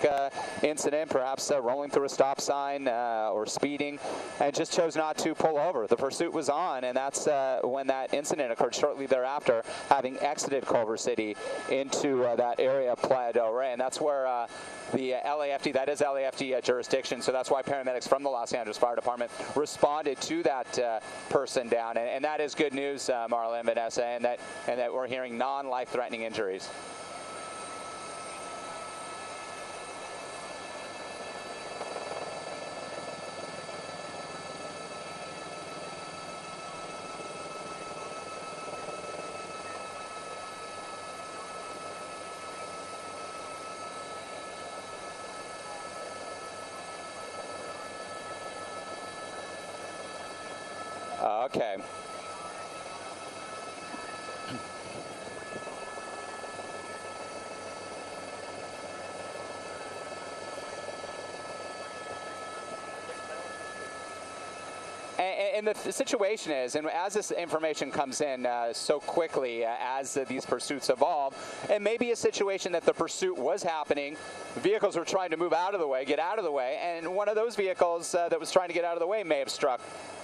incident, perhaps rolling through a stop sign or speeding, and just chose not to pull over. The pursuit was on, and that's when that incident occurred shortly thereafter, having exited Culver City into that area of Playa del Rey. And that's where the LAFD, that is LAFD jurisdiction, so that's why paramedics from the Los Angeles Fire Department responded to that person down. And that is good news, Marla and Vanessa, and that we're hearing non-life-threatening injuries. Okay. And the situation is, and as this information comes in so quickly as these pursuits evolve, it may be a situation that the pursuit was happening, vehicles were trying to move out of the way, get out of the way, and one of those vehicles that was trying to get out of the way may have struck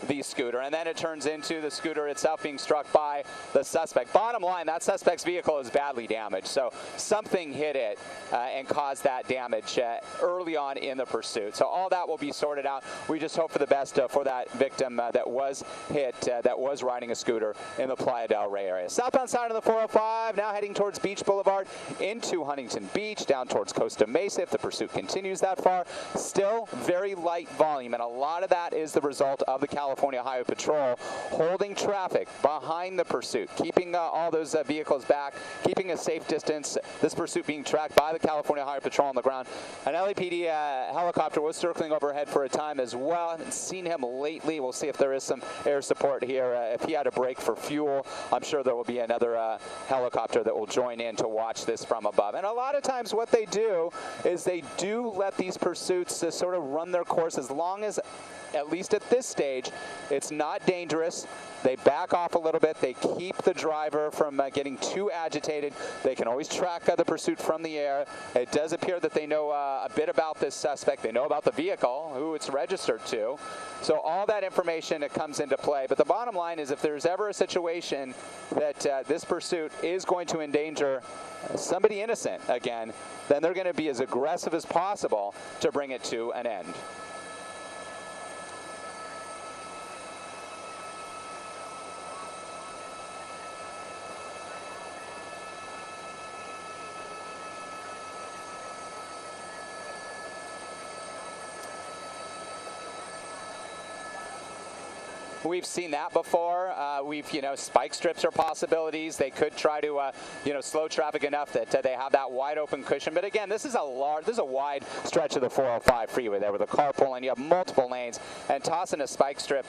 the scooter, and then it turns into the scooter itself being struck by the suspect. Bottom line, that suspect's vehicle is badly damaged, so something hit it and caused that damage early on in the pursuit. So all that will be sorted out. We just hope for the best for that victim that was hit, that was riding a scooter in the Playa del Rey area. Southbound side of the 405, now heading towards Beach Boulevard into Huntington Beach, down towards Costa Mesa if the pursuit continues that far. Still very light volume, and a lot of that is the result of the California Highway Patrol holding traffic behind the pursuit, keeping all those vehicles back, keeping a safe distance. This pursuit being tracked by the California Highway Patrol on the ground. An LAPD helicopter was circling overhead for a time as well. I haven't seen him lately. We'll see if there is some air support here. If he had a break for fuel, I'm sure there will be another helicopter that will join in to watch this from above. And a lot of times what they do is they do let these pursuits sort of run their course as long as, at least at this stage, it's not dangerous. They back off a little bit. They keep the driver from getting too agitated. They can always track the pursuit from the air. It does appear that they know a bit about this suspect. They know about the vehicle, who it's registered to. So all that information comes into play. But the bottom line is, if there's ever a situation that this pursuit is going to endanger somebody innocent again, then they're going to be as aggressive as possible to bring it to an end. We've seen that before. Spike strips are possibilities. They could try to, slow traffic enough that they have that wide open cushion. But again, this is a wide stretch of the 405 freeway there with a carpool, and you have multiple lanes, and tossing a spike strip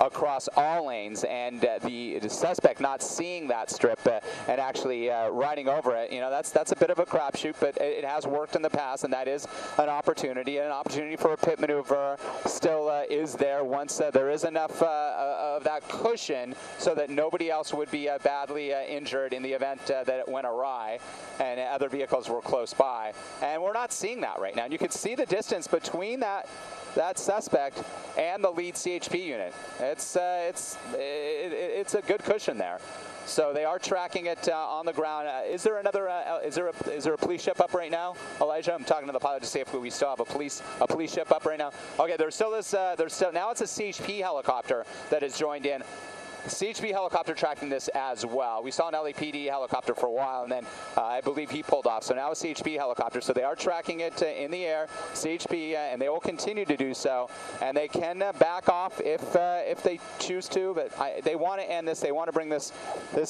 across all lanes, and the suspect not seeing that strip and actually riding over it. That's a bit of a crapshoot, but it has worked in the past, and that is an opportunity. And an opportunity for a pit maneuver still is there once there is enough of that cushion so that nobody else would be badly injured in the event that it went awry and other vehicles were close by. And we're not seeing that right now. And you can see the distance between that suspect and the lead CHP unit. It's a good cushion there. So they are tracking it on the ground. Is there a police ship up right now, Elijah? I'm talking to the pilot to see if we still have a police ship up right now. Okay, now it's a CHP helicopter that has joined in. CHP helicopter tracking this as well. We saw an LAPD helicopter for a while, and then I believe he pulled off. So now a CHP helicopter. So they are tracking it in the air, CHP, and they will continue to do so. And they can back off if they choose to. But they want to end this. They want to bring this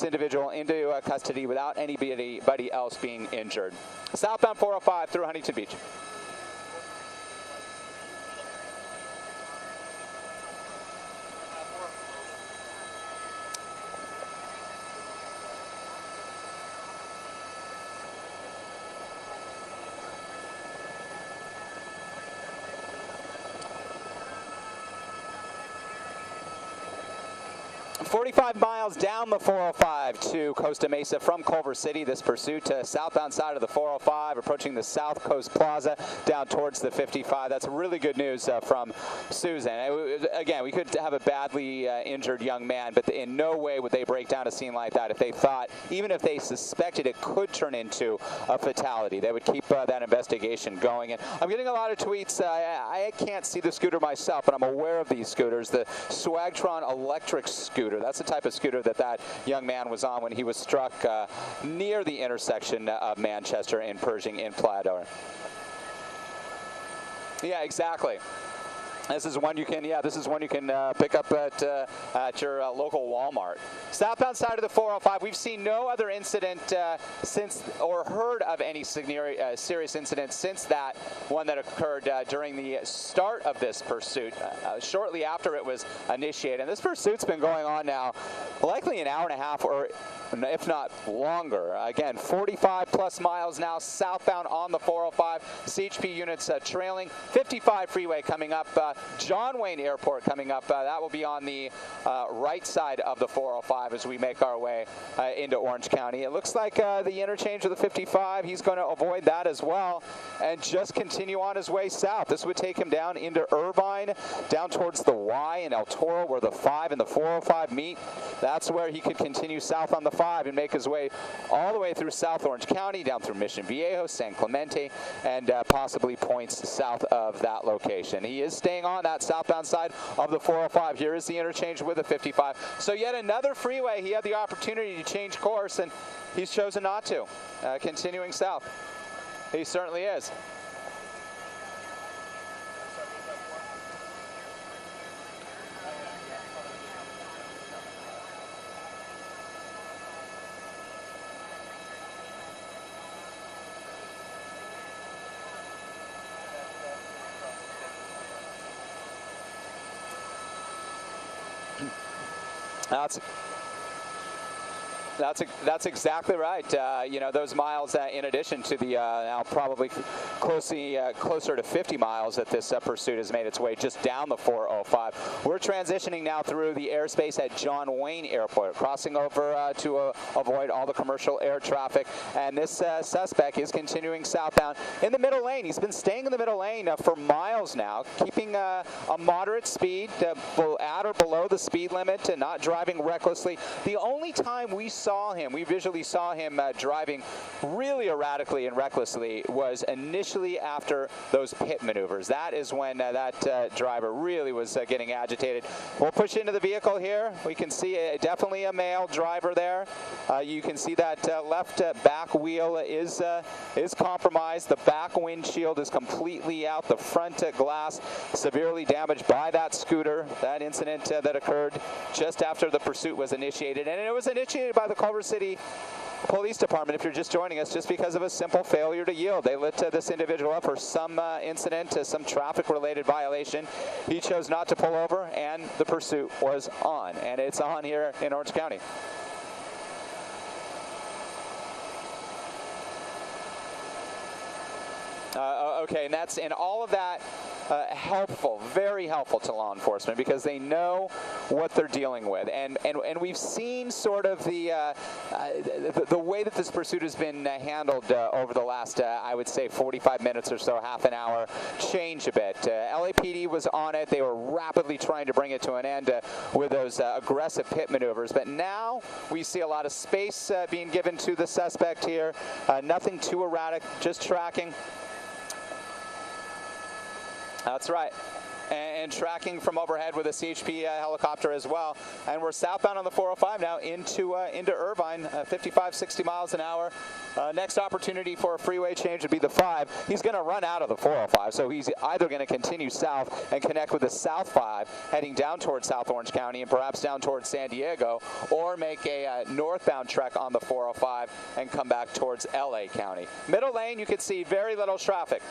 individual into custody without anybody else being injured. Southbound 405 through Huntington Beach. 45 miles down the 405 to Costa Mesa from Culver City. This pursuit southbound side of the 405, approaching the South Coast Plaza down towards the 55. That's really good news from Susan. Again, we could have a badly injured young man, but in no way would they break down a scene like that if they thought, even if they suspected it could turn into a fatality. They would keep that investigation going. And I'm getting a lot of tweets. I can't see the scooter myself, but I'm aware of these scooters. The Swagtron electric scooter. That's the type of scooter that young man was on when he was struck near the intersection of Manchester and Pershing in Playa del Rey. Yeah, exactly. This is one you can, pick up at your local Walmart. Southbound side of the 405, we've seen no other incident since, or heard of any serious incident since that one that occurred during the start of this pursuit, shortly after it was initiated. And this pursuit's been going on now likely an hour and a half, or if not longer. Again, 45 plus miles now southbound on the 405. CHP units trailing. 55 freeway coming up. John Wayne Airport coming up. That will be on the right side of the 405 as we make our way into Orange County. It looks like the interchange of the 55, he's going to avoid that as well and just continue on his way south. This would take him down into Irvine, down towards the Y and El Toro, where the 5 and the 405 meet. That's where he could continue south on the 5 and make his way all the way through South Orange County, down through Mission Viejo, San Clemente, and possibly points south of that location. He is staying on that southbound side of the 405. Here is the interchange with the 55. So yet another freeway. He had the opportunity to change course, and he's chosen not to, continuing south. He certainly is. That's exactly right. You know, those miles in addition to the now probably closer to 50 miles that this pursuit has made its way just down the 405. We're transitioning now through the airspace at John Wayne Airport, crossing over to avoid all the commercial air traffic. And this suspect is continuing southbound in the middle lane. He's been staying in the middle lane for miles now, keeping a moderate speed at or below the speed limit, and not driving recklessly. The only time we visually saw him driving really erratically and recklessly was initially after those pit maneuvers. That is when that driver really was getting agitated. We'll push into the vehicle here. We can see definitely a male driver there. You can see that left back wheel is compromised. The back windshield is completely out. The front glass severely damaged by that scooter. That incident that occurred just after the pursuit was initiated, and it was initiated by the Culver City Police Department, if you're just joining us, just because of a simple failure to yield. They lit this individual up for some incident, some traffic-related violation. He chose not to pull over, and the pursuit was on, and it's on here in Orange County. Okay, and all of that helpful, very helpful to law enforcement, because they know what they're dealing with, and we've seen sort of the way that this pursuit has been handled over the last I would say 45 minutes or so, half an hour, change a bit. LAPD was on it. They were rapidly trying to bring it to an end with those aggressive pit maneuvers, but now we see a lot of space being given to the suspect here. Nothing too erratic, just tracking. That's right. And tracking from overhead with a CHP helicopter as well. And we're southbound on the 405 now into Irvine, 55, 60 miles an hour. Next opportunity for a freeway change would be the 5. He's going to run out of the 405, so he's either going to continue south and connect with the South 5, heading down towards South Orange County and perhaps down towards San Diego, or make a northbound trek on the 405 and come back towards LA County. Middle lane, you can see very little traffic.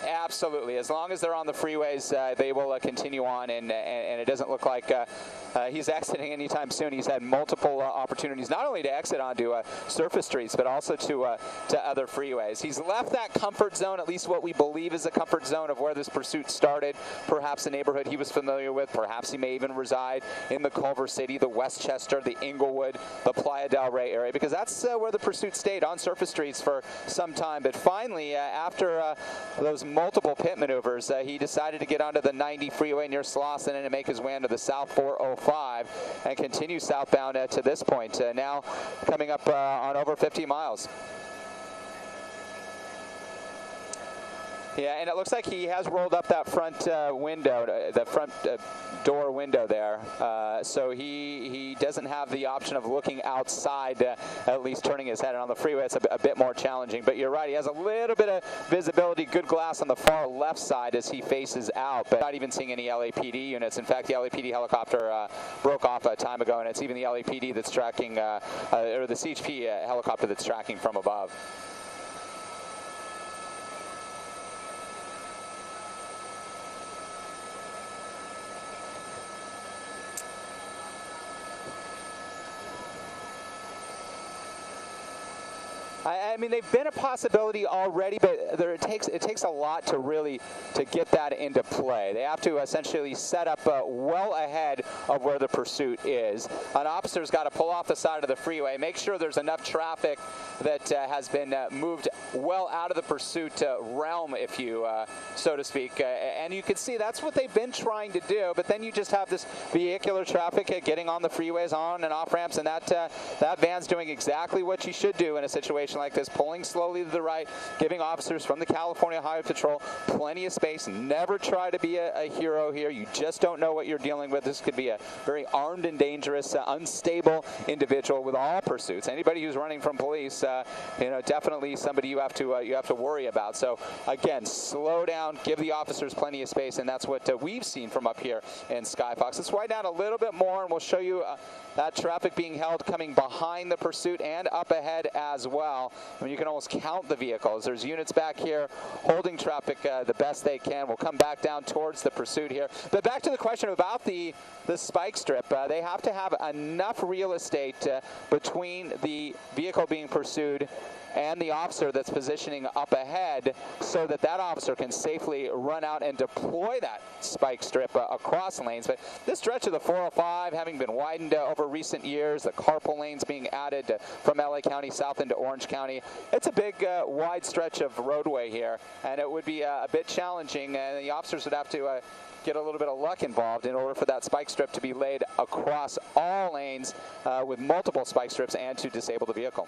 Absolutely. As long as they're on the freeways, they will continue on, and it doesn't look like he's exiting anytime soon. He's had multiple opportunities, not only to exit onto surface streets, but also to other freeways. He's left that comfort zone, at least what we believe is a comfort zone of where this pursuit started, perhaps a neighborhood he was familiar with. Perhaps he may even reside in the Culver City, the Westchester, the Inglewood, the Playa del Rey area, because that's where the pursuit stayed, on surface streets for some time. But finally, after those multiple pit maneuvers, he decided to get onto the 90 freeway near Slauson and make his way onto the South 405 and continue southbound to this point, now coming up on over 50 miles. Yeah, and it looks like he has rolled up that front window, the front door window there. So he doesn't have the option of looking outside, at least turning his head. And on the freeway, it's a bit more challenging. But you're right, he has a little bit of visibility, good glass on the far left side as he faces out, but not even seeing any LAPD units. In fact, the LAPD helicopter broke off a time ago, and it's even the LAPD that's tracking, or the CHP helicopter that's tracking from above. I mean, they've been a possibility already, but it takes a lot to really get that into play. They have to essentially set up well ahead of where the pursuit is. An officer's got to pull off the side of the freeway, make sure there's enough traffic that has been moved well out of the pursuit realm, if you so to speak. And you can see that's what they've been trying to do, but then you just have this vehicular traffic getting on the freeways, on and off ramps, and that van's doing exactly what you should do in a situation like this, pulling slowly to the right, giving officers from the California Highway Patrol plenty of space. Never try to be a hero here. You just don't know what you're dealing with. This could be a very armed and dangerous, unstable individual with all pursuits. Anybody who's running from police, definitely somebody you have to worry about. So again, slow down, give the officers plenty of space, and that's what we've seen from up here in Skyfox. Let's widen out a little bit more, and we'll show you that traffic being held coming behind the pursuit and up ahead as well. I mean, you can almost count the vehicles. There's units back here holding traffic the best they can. We'll come back down towards the pursuit here. But back to the question about the spike strip. They have to have enough real estate between the vehicle being pursued and the officer that's positioning up ahead so that officer can safely run out and deploy that spike strip across lanes. But this stretch of the 405 having been widened over recent years, the carpool lanes being added from LA County south into Orange County, it's a big wide stretch of roadway here, and it would be a bit challenging, and the officers would have to get a little bit of luck involved in order for that spike strip to be laid across all lanes with multiple spike strips and to disable the vehicle.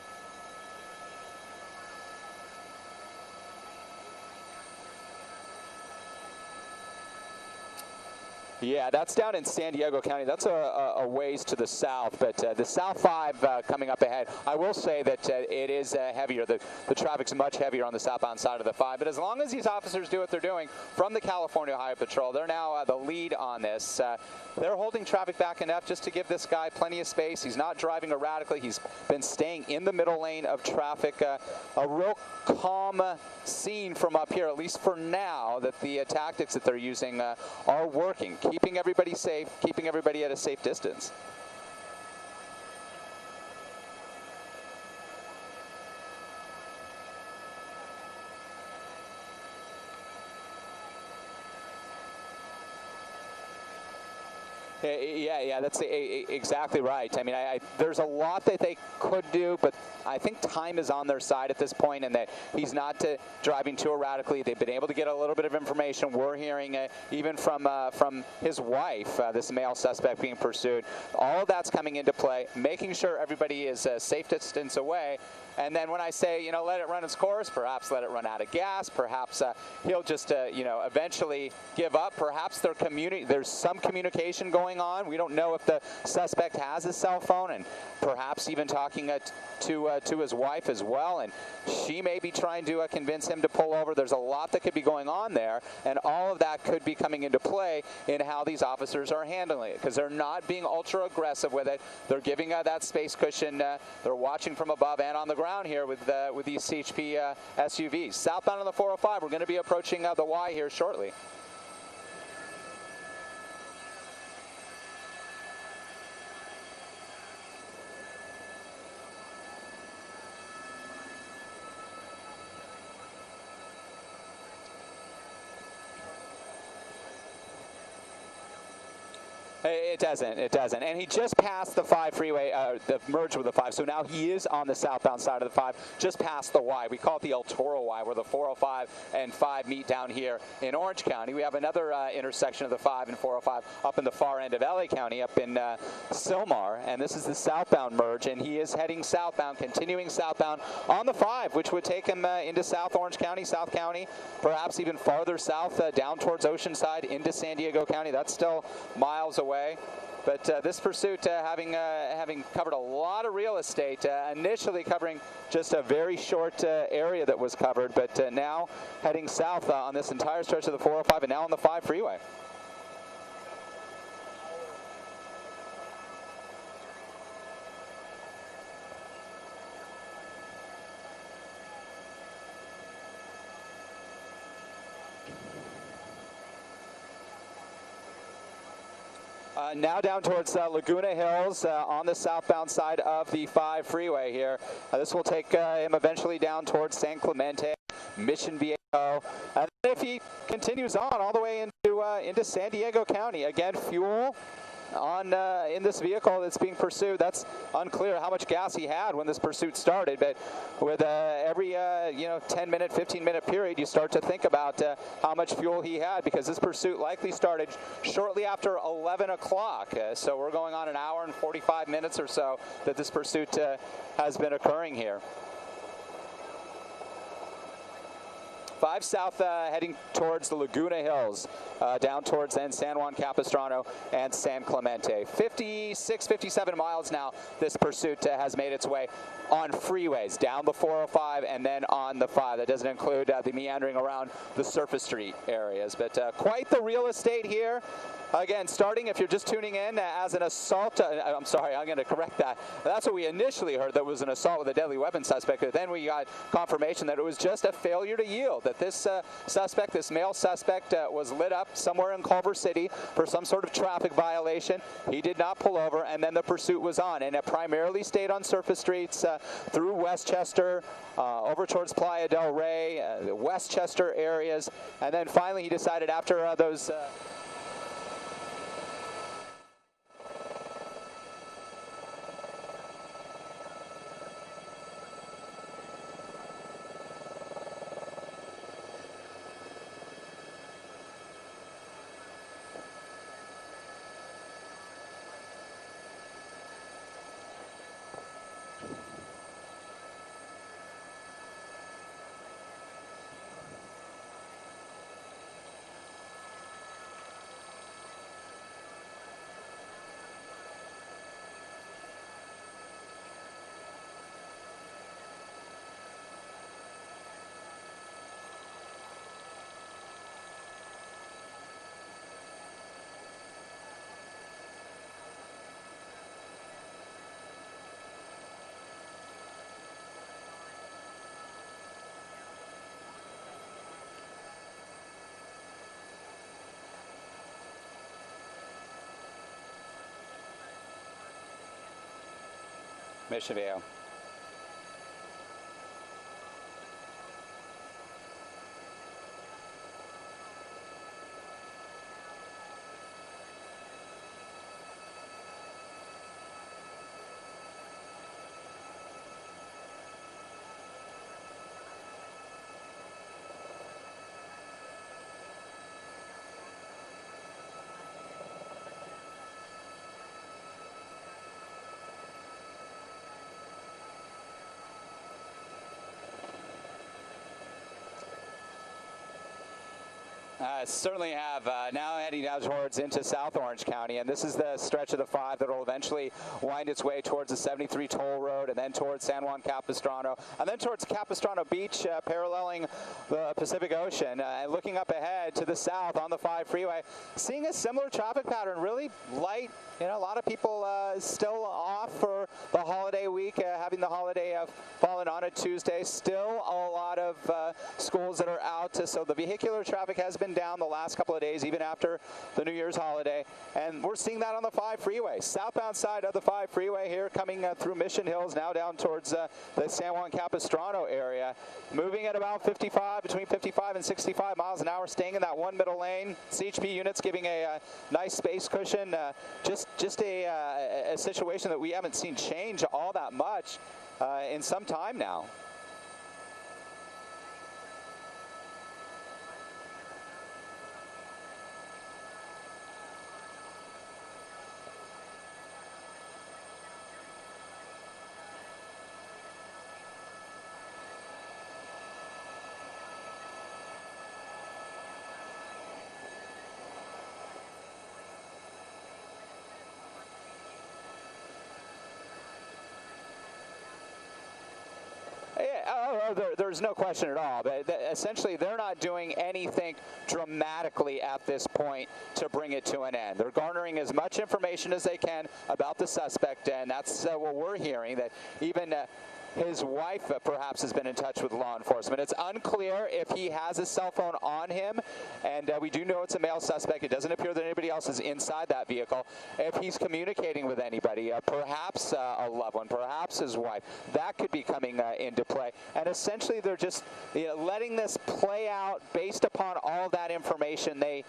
Yeah, that's down in San Diego County. That's a ways to the south, but the South 5 coming up ahead. I will say that it is heavier. The traffic's much heavier on the southbound side of the 5, but as long as these officers do what they're doing from the California Highway Patrol, they're now the lead on this. They're holding traffic back enough just to give this guy plenty of space. He's not driving erratically. He's been staying in the middle lane of traffic. A real calm scene from up here, at least for now, that the tactics that they're using are working. Keeping everybody safe, keeping everybody at a safe distance. Yeah, that's exactly right. I mean, there's a lot that they could do, but I think time is on their side at this point, and that he's not driving too erratically. They've been able to get a little bit of information. We're hearing even from his wife, this male suspect being pursued. All of that's coming into play, making sure everybody is a safe distance away. And then when I say, let it run its course, perhaps let it run out of gas, perhaps he'll just, eventually give up. Perhaps there's some communication going on. We don't know if the suspect has a cell phone, and perhaps even talking to his wife as well, and she may be trying to convince him to pull over. There's a lot that could be going on there, and all of that could be coming into play in how these officers are handling it, because they're not being ultra aggressive with it. They're giving that space cushion. They're watching from above and on the ground here with these CHP SUVs. Southbound on the 405, we're going to be approaching the Y here shortly. It doesn't. And he just passed the 5 freeway, the merge with the 5, so now he is on the southbound side of the 5, just past the Y. We call it the El Toro Y, where the 405 and 5 meet down here in Orange County. We have another intersection of the 5 and 405 up in the far end of LA County, up in Silmar, and this is the southbound merge, and he is heading southbound, continuing southbound on the 5, which would take him into South Orange County, South County, perhaps even farther south, down towards Oceanside, into San Diego County. That's still miles away. But this pursuit, having covered a lot of real estate, initially covering just a very short area that was covered, but now heading south on this entire stretch of the 405 and now on the 5 freeway. Now down towards Laguna Hills on the southbound side of the 5 freeway here. This will take him eventually down towards San Clemente, Mission Viejo. And if he continues on all the way into San Diego County, again, fuel on in this vehicle that's being pursued. That's unclear how much gas he had when this pursuit started, but with every 10-minute, 15-minute period, you start to think about how much fuel he had, because this pursuit likely started shortly after 11 o'clock. So we're going on an hour and 45 minutes or so that this pursuit has been occurring here. 5 south heading towards the Laguna Hills, down towards then San Juan Capistrano and San Clemente. 56, 57 miles now this pursuit has made its way on freeways, down the 405 and then on the 5. That doesn't include the meandering around the surface street areas, but quite the real estate here. Again, starting, if you're just tuning in, as an assault, I'm sorry, I'm going to correct that. That's what we initially heard, that was an assault with a deadly weapon suspect, but then we got confirmation that it was just a failure to yield, that this suspect, this male suspect, was lit up somewhere in Culver City for some sort of traffic violation. He did not pull over, and then the pursuit was on, and it primarily stayed on surface streets through Westchester, over towards Playa del Rey, the Westchester areas, and then finally he decided after those... Mission Viejo. Certainly have. Now heading down towards into South Orange County, and this is the stretch of the 5 that will eventually wind its way towards the 73 toll road, and then towards San Juan Capistrano, and then towards Capistrano Beach, paralleling the Pacific Ocean. And looking up ahead to the south on the 5 freeway, seeing a similar traffic pattern, really light. You know, a lot of people still off for the holiday week, having the holiday fallen on a Tuesday. Still a lot of schools that are out, so the vehicular traffic has been down the last couple of days, even after the New Year's holiday. And we're seeing that on the 5 freeway. Southbound side of the 5 freeway here, coming through Mission Hills, now down towards the San Juan Capistrano area. Moving at about between 55 and 65 miles an hour, staying in that one middle lane. CHP units giving a nice space cushion. Just a situation that we haven't seen change all that much in some time now. There's no question at all, but essentially they're not doing anything dramatically at this point to bring it to an end. They're garnering as much information as they can about the suspect, and that's what we're hearing, that even his wife perhaps has been in touch with law enforcement. It's unclear if he has a cell phone on him, and we do know it's a male suspect. It doesn't appear that anybody else is inside that vehicle. If he's communicating with anybody, perhaps a loved one, perhaps his wife, that could be coming into play. And essentially they're just letting this play out based upon all that information they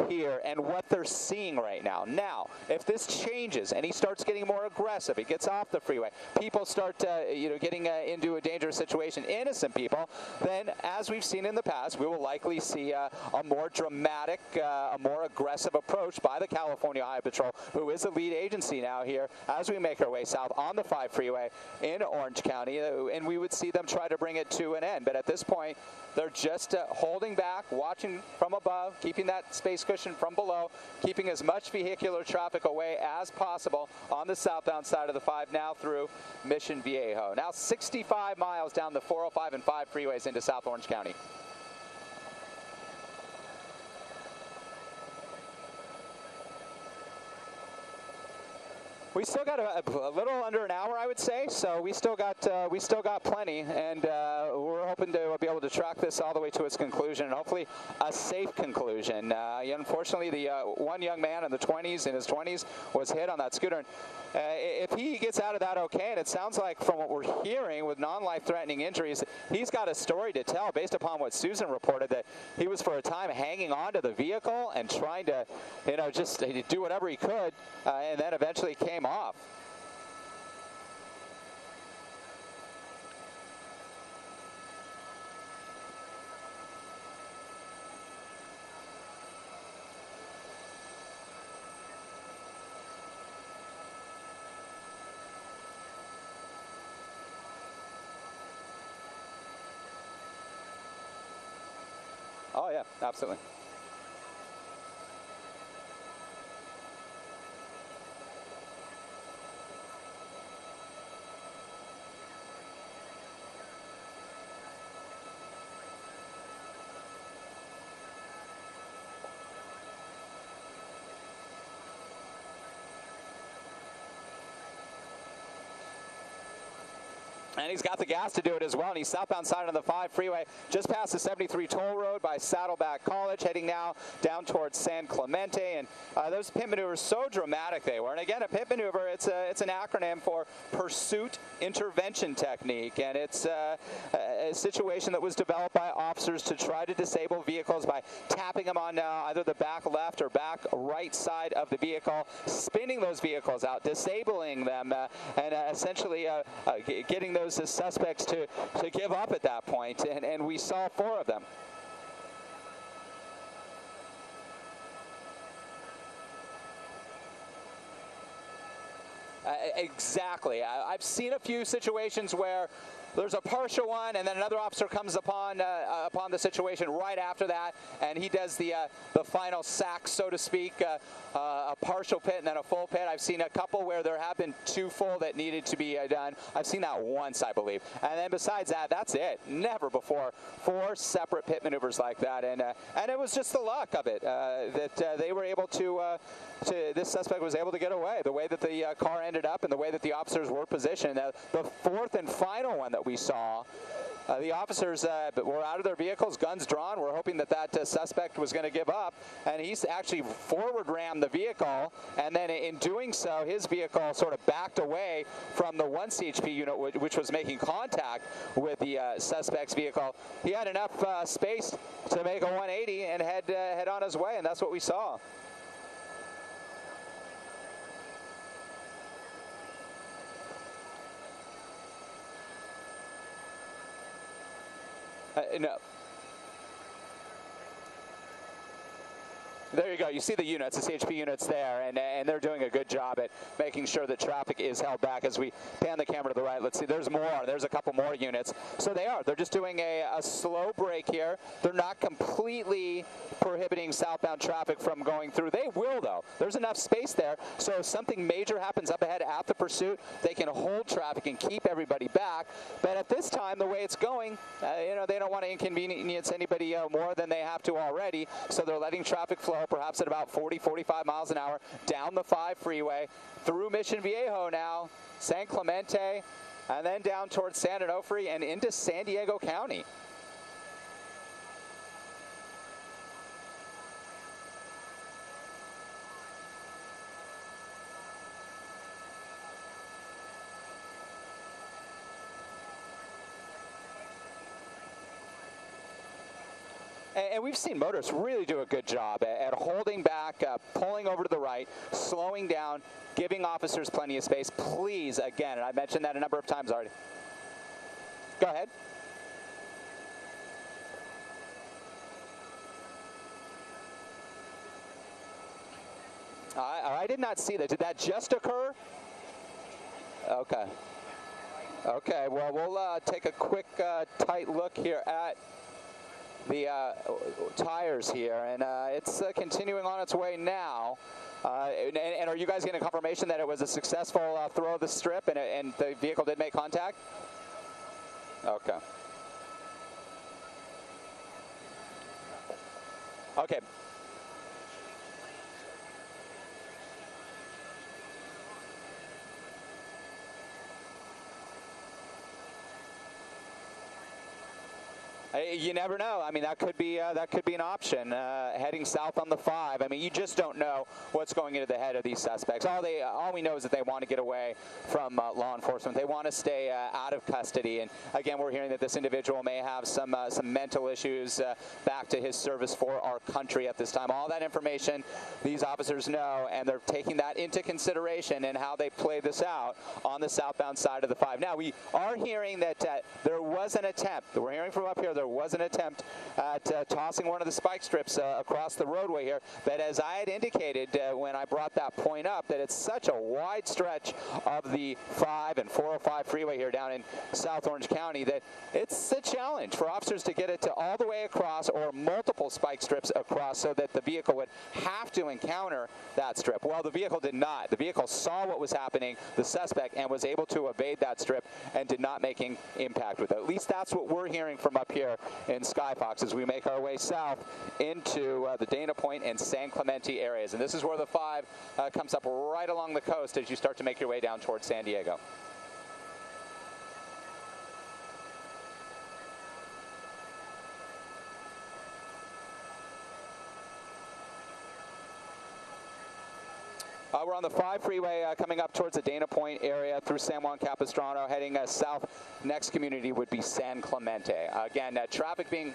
hear and what they're seeing right now. Now, if this changes and he starts getting more aggressive, he gets off the freeway, people start getting into a dangerous situation, innocent people, then as we've seen in the past, we will likely see a more dramatic, a more aggressive approach by the California Highway Patrol, who is the lead agency now here as we make our way south on the 5 freeway in Orange County, and we would see them try to bring it to an end. But at this point, they're just holding back, watching from above, keeping that space cushion from below, keeping as much vehicular traffic away as possible on the southbound side of the 5 now through Mission Viejo. Now 65 miles down the 405 and 5 freeways into South Orange County. We still got a little under an hour, I would say, so we still got plenty, and we're hoping to be able to track this all the way to its conclusion, and hopefully a safe conclusion. Unfortunately, the one young man in his 20s, was hit on that scooter. And, if he gets out of that okay, and it sounds like from what we're hearing with non-life-threatening injuries, he's got a story to tell based upon what Susan reported, that he was for a time hanging onto the vehicle and trying to, just do whatever he could, and then eventually came off. Oh yeah, absolutely. And he's got the gas to do it as well, and he's southbound side on the 5 freeway, just past the 73 toll road by Saddleback College, heading now down towards San Clemente. And those pit maneuvers, so dramatic they were. And again, a pit maneuver, it's an acronym for Pursuit Intervention Technique, and it's a situation that was developed by officers to try to disable vehicles by tapping them on either the back left or back right side of the vehicle, spinning those vehicles out, disabling them, and essentially getting those suspects to give up at that point, and we saw 4 of them. Exactly. I've seen a few situations where there's a partial one, and then another officer comes upon the situation right after that, and he does the final sack, so to speak, a partial pit and then a full pit. I've seen a couple where there have been 2 full that needed to be done. I've seen that once, I believe. And then besides that, that's it. Never before 4 separate pit maneuvers like that, and it was just the luck of it that they were able to this suspect was able to get away. The way that the car ended up and the way that the officers were positioned. The 4th and final one that we saw, the officers were out of their vehicles, guns drawn. We're hoping that suspect was going to give up, and he's actually forward rammed the vehicle, and then in doing so, his vehicle sort of backed away from the 1 CHP unit, which was making contact with the suspect's vehicle. He had enough space to make a 180 and head on his way, and that's what we saw. No. There you go. You see the units, the CHP units there, and they're doing a good job at making sure that traffic is held back. As we pan the camera to the right, let's see, there's more. There's a couple more units. So they're just doing a slow break here. They're not completely prohibiting southbound traffic from going through. They will, though. There's enough space there, so if something major happens up ahead at the pursuit, they can hold traffic and keep everybody back. But at this time, the way it's going, they don't want to inconvenience anybody more than they have to already, so they're letting traffic flow perhaps at about 40, 45 miles an hour down the 5 freeway through Mission Viejo now, San Clemente, and then down towards San Onofre and into San Diego County. And we've seen motorists really do a good job at holding back, pulling over to the right, slowing down, giving officers plenty of space. Please, again, and I mentioned that a number of times already. Go ahead. I did not see that. Did that just occur? Okay. Okay, well, we'll take a quick, tight look here at the tires here, and it's continuing on its way now. And are you guys getting a confirmation that it was a successful throw of the strip and the vehicle did make contact? Okay. Okay. You never know. I mean, that could be an option. Heading south on the 5. I mean, you just don't know what's going into the head of these suspects. All we know is that they want to get away from law enforcement. They want to stay out of custody. And again, we're hearing that this individual may have some mental issues back to his service for our country at this time. All that information these officers know, and they're taking that into consideration in how they play this out on the southbound side of the 5. Now, we are hearing that there was an attempt. We're hearing from up here. There was an attempt at tossing one of the spike strips across the roadway here, but as I had indicated when I brought that point up, that it's such a wide stretch of the 5 and 405 freeway here down in South Orange County that it's a challenge for officers to get it to all the way across or multiple spike strips across so that the vehicle would have to encounter that strip. Well, the vehicle did not. The vehicle saw what was happening, the suspect, and was able to evade that strip and did not make impact with it. At least that's what we're hearing from up here in Skyfox as we make our way south into the Dana Point and San Clemente areas. And this is where the 5 comes up right along the coast as you start to make your way down towards San Diego. We're on the 5 freeway coming up towards the Dana Point area through San Juan Capistrano, heading south. Next community would be San Clemente. Again, traffic being...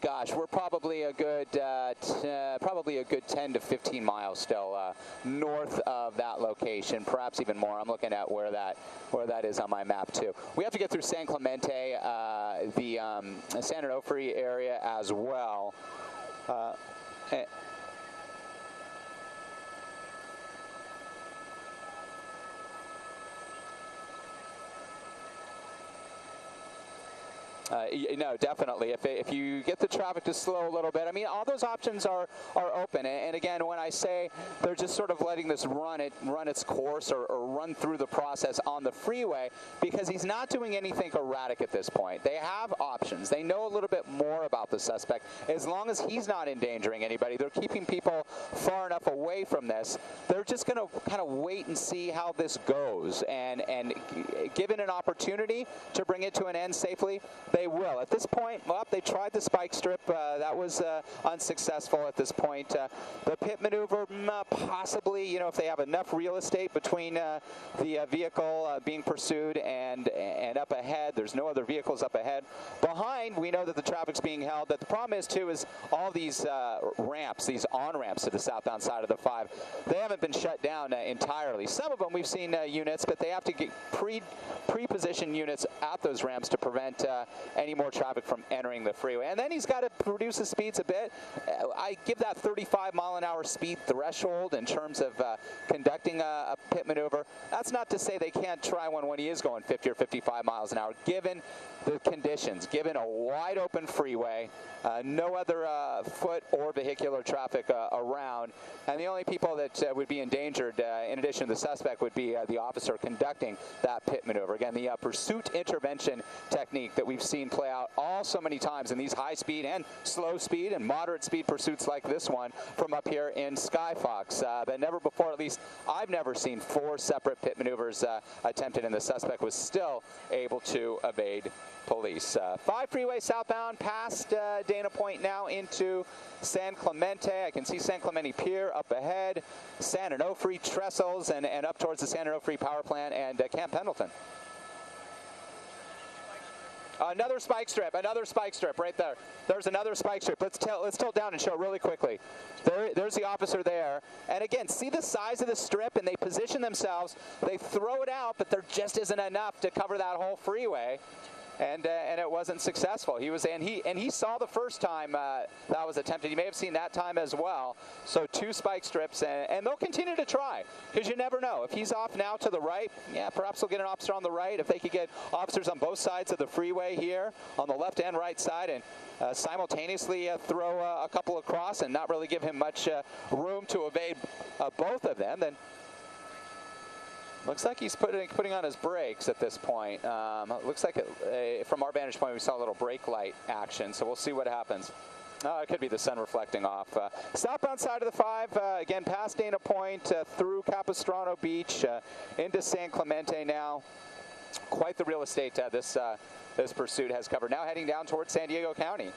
Gosh, we're probably a good 10 to 15 miles still north of that location, perhaps even more. I'm looking at where that is on my map too. We have to get through San Clemente, the San Onofre area as well. No, definitely. If you get the traffic to slow a little bit, I mean, all those options are open. And again, when I say they're just sort of letting this run its course or run through the process on the freeway, because he's not doing anything erratic at this point. They have options. They know a little bit more about the suspect. As long as he's not endangering anybody, they're keeping people far enough away from this. They're just going to kind of wait and see how this goes. And given an opportunity to bring it to an end safely, they will. At this point, well, they tried the spike strip. That was unsuccessful at this point. The pit maneuver, possibly, you know, if they have enough real estate between the vehicle being pursued and up ahead. There's no other vehicles up ahead. Behind, we know that the traffic's being held. That the problem is, too, is all these ramps, these on-ramps to the southbound side of the 5, they haven't been shut down entirely. Some of them we've seen units, but they have to get pre-position units at those ramps to prevent any more traffic from entering the freeway. And then he's got to reduce the speeds a bit. I give that 35-mile-an-hour speed threshold in terms of conducting a pit maneuver. That's not to say they can't try one when he is going 50 or 55 miles an hour, given the conditions, given a wide-open freeway, no other foot or vehicular traffic around, and the only people that would be endangered, in addition to the suspect, would be the officer conducting that pit maneuver. Again, the pursuit intervention technique that we've seen play out all so many times in these high speed and slow speed and moderate speed pursuits like this one from up here in Skyfox. But never before, at least I've never seen 4 separate pit maneuvers attempted, and the suspect was still able to evade police. 5 freeway southbound past Dana Point now into San Clemente. I can see San Clemente Pier up ahead, San Onofre Trestles, and up towards the San Onofre Power Plant and Camp Pendleton. Another spike strip right there. There's another spike strip. Let's tilt down and show really quickly. There's the officer there. And again, see the size of the strip, and they position themselves. They throw it out, but there just isn't enough to cover that whole freeway. And it wasn't successful. He saw the first time that was attempted. You may have seen that time as well. So 2 spike strips, and they'll continue to try, because you never know. If he's off now to the right, yeah, perhaps they'll get an officer on the right. If they could get officers on both sides of the freeway here, on the left and right side, and simultaneously throw a couple across and not really give him much room to evade both of them, then looks like he's putting on his brakes at this point. Looks like from our vantage point, we saw a little brake light action, so we'll see what happens. It could be the sun reflecting off. Southbound side of the 5, again, past Dana Point, through Capistrano Beach, into San Clemente now. Quite the real estate this pursuit has covered. Now heading down towards San Diego County.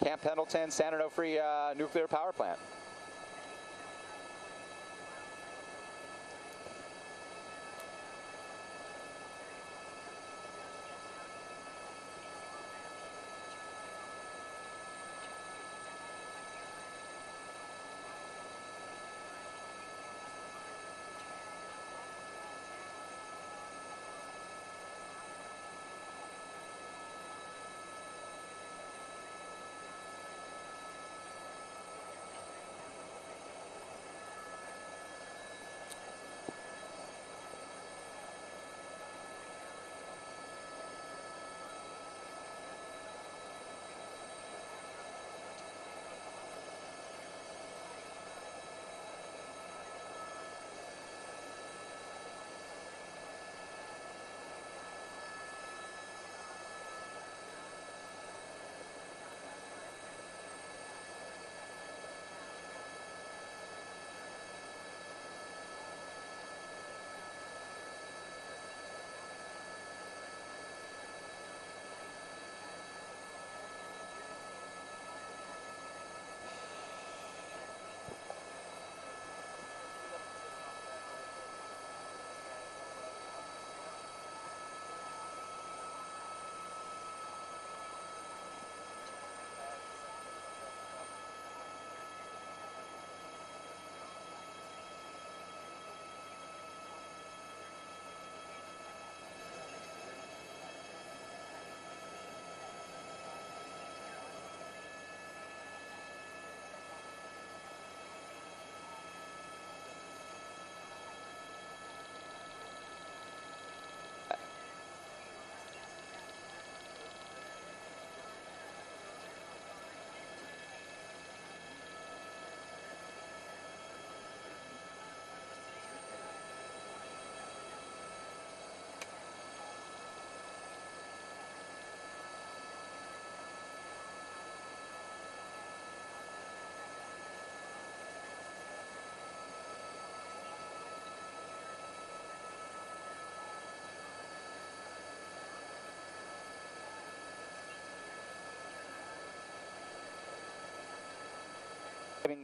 Camp Pendleton, San Onofre Nuclear Power Plant.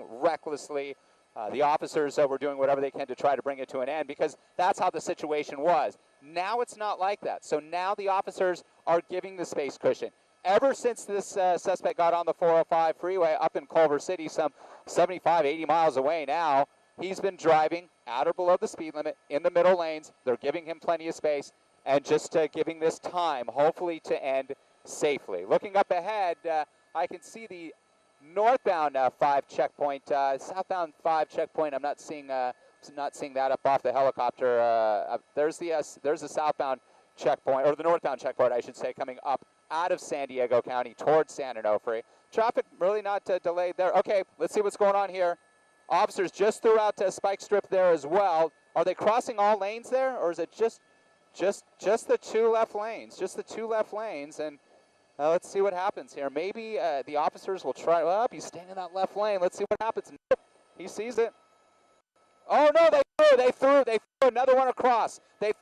Recklessly. The officers were doing whatever they can to try to bring it to an end, because that's how the situation was. Now it's not like that. So now the officers are giving the space cushion. Ever since this suspect got on the 405 freeway up in Culver City, some 75, 80 miles away now, he's been driving at or below the speed limit in the middle lanes. They're giving him plenty of space and just giving this time, hopefully, to end safely. Looking up ahead, I can see the northbound 5 checkpoint, southbound 5 checkpoint. I'm not seeing that up off the helicopter. There's the southbound checkpoint, or the northbound checkpoint, I should say, coming up out of San Diego County towards San Onofre. Traffic really not delayed there. Okay, let's see what's going on here. Officers just threw out a spike strip there as well. Are they crossing all lanes there, or is it just the 2 left lanes? Just the 2 left lanes, and Let's see what happens here. Maybe the officers will try. Well, he's staying in that left lane. Let's see what happens. Nope, he sees it. Oh no, they threw another one across. They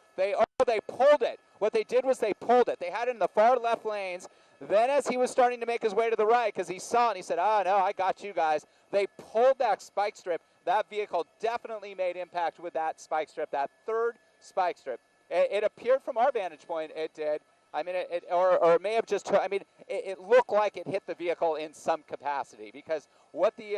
pulled it. What they did was they pulled it. They had it in the far left lanes. Then as he was starting to make his way to the right, because he saw it and he said, oh no, I got you guys. They pulled that spike strip. That vehicle definitely made impact with that spike strip, that third spike strip. It appeared from our vantage point, it did. I mean, or it may have just, I mean, it looked like it hit the vehicle in some capacity, because what the,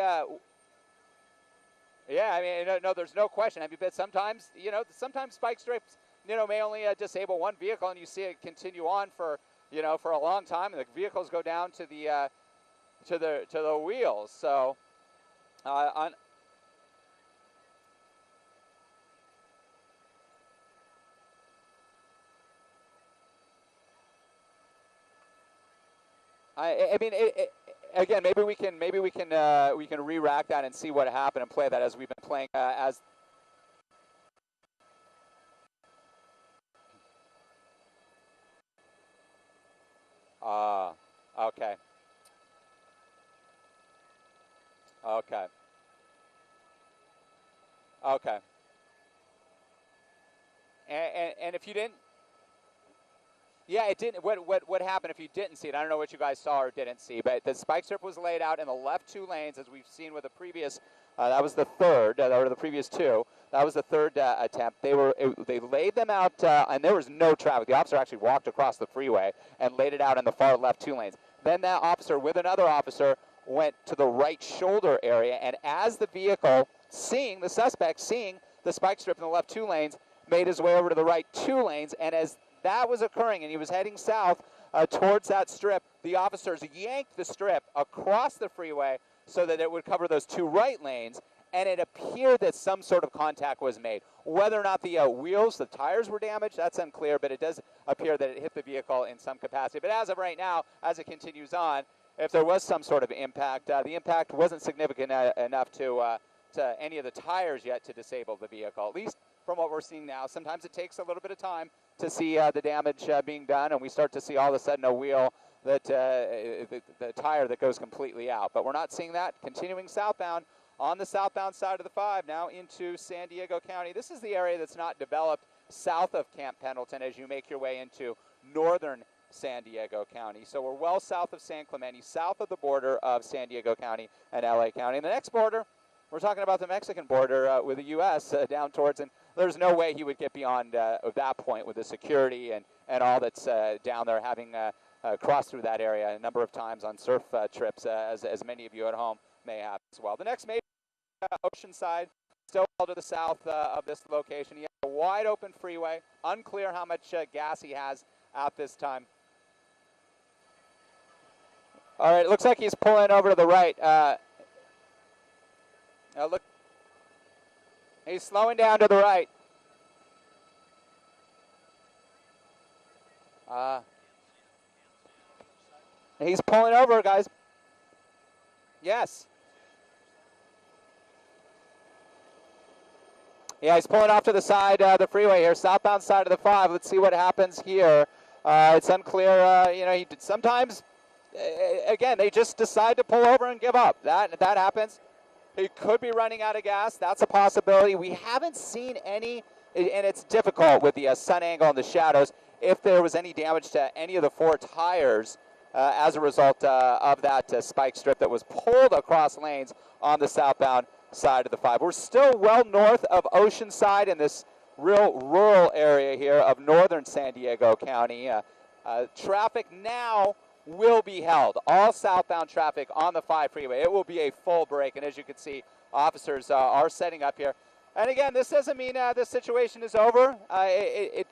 yeah, I mean, no, there's no question. I mean, but sometimes, sometimes spike strips, may only disable one vehicle, and you see it continue on for, for a long time, and the vehicles go down to the, to the wheels. So, I mean, again, maybe we can re-rack that and see what happened and play that as we've been playing as. Okay. Okay. Okay. And if you didn't. Yeah, it didn't. What happened if you didn't see it? I don't know what you guys saw or didn't see, but the spike strip was laid out in the left two lanes, as we've seen with the previous. That was the third, or the previous two. That was the third attempt. They laid them out, and there was no traffic. The officer actually walked across the freeway and laid it out in the far left two lanes. Then that officer, with another officer, went to the right shoulder area, and as the vehicle, seeing the spike strip in the left two lanes, made his way over to the right two lanes, and as that was occurring and he was heading south towards that strip, the officers yanked the strip across the freeway so that it would cover those two right lanes, and it appeared that some sort of contact was made. Whether or not the the tires were damaged, that's unclear, but it does appear that it hit the vehicle in some capacity. But as of right now, as it continues on, if there was some sort of impact, the impact wasn't significant enough to any of the tires yet to disable the vehicle, at least from what we're seeing now. Sometimes it takes a little bit of time to see the damage being done, and we start to see all of a sudden a wheel that the tire that goes completely out. But we're not seeing that. Continuing southbound on the southbound side of the 5 now into San Diego County. This is the area that's not developed south of Camp Pendleton as you make your way into northern San Diego County. So we're well south of San Clemente, south of the border of San Diego County and LA County. And the next border, we're talking about the Mexican border with the U.S. Down towards, and there's no way he would get beyond that point with the security and all that's down there, having crossed through that area a number of times on surf trips, as many of you at home may have as well. The next major Oceanside, still well to the south of this location. He has a wide open freeway, unclear how much gas he has at this time. All right, it looks like he's pulling over to the right. Look, he's slowing down to the right. He's pulling over, guys. Yes. Yeah, he's pulling off to the side of the freeway here, southbound side of the 5. Let's see what happens here. It's unclear. He sometimes, again, they just decide to pull over and give up. That happens. He could be running out of gas. That's a possibility. We haven't seen any, and it's difficult with the sun angle and the shadows, if there was any damage to any of the 4 tires as a result of that spike strip that was pulled across lanes on the southbound side of the 5. We're still well north of Oceanside in this real rural area here of northern San Diego County. Traffic now will be held. All southbound traffic on the 5 freeway. It will be a full break, and as you can see, officers are setting up here. And again, this doesn't mean this situation is over. It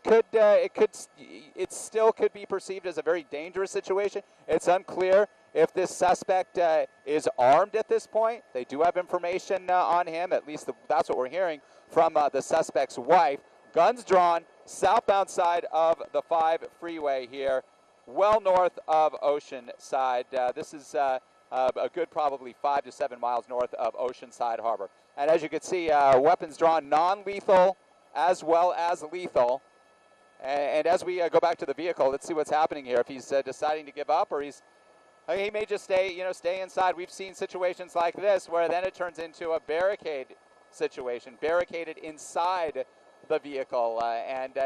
still could be perceived as a very dangerous situation. It's unclear if this suspect is armed at this point. They do have information on him, at least that's what we're hearing from the suspect's wife. Guns drawn, southbound side of the 5 freeway here, well north of Oceanside. This is a good probably 5 to 7 miles north of Oceanside Harbor. And as you can see, weapons drawn, non-lethal as well as lethal. And as we go back to the vehicle, let's see what's happening here. If he's deciding to give up, or he may just stay inside. We've seen situations like this where then it turns into a barricade situation, barricaded inside the vehicle, and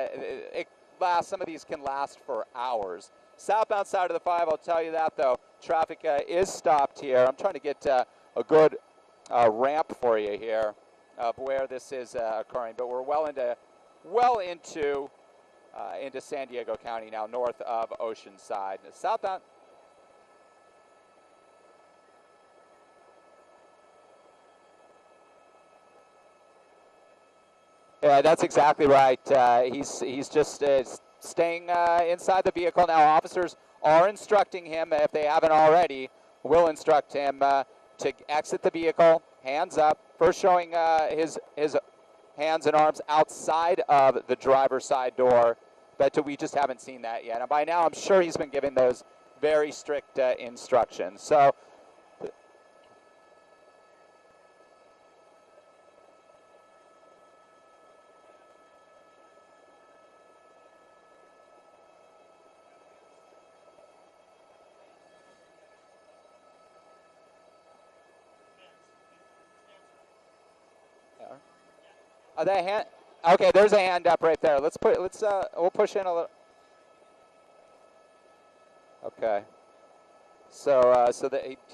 some of these can last for hours. Southbound side of the 5, I'll tell you that though, traffic is stopped here. I'm trying to get a good ramp for you here of where this is occurring, but we're well into San Diego County now, north of Oceanside. Southbound. Yeah, that's exactly right. He's just staying inside the vehicle now. Officers are instructing him, if they haven't already, will instruct him to exit the vehicle, hands up. First showing his hands and arms outside of the driver's side door, but we just haven't seen that yet. And by now, I'm sure he's been given those very strict instructions. So. Okay, there's a hand up right there. We'll push in a little. Okay. So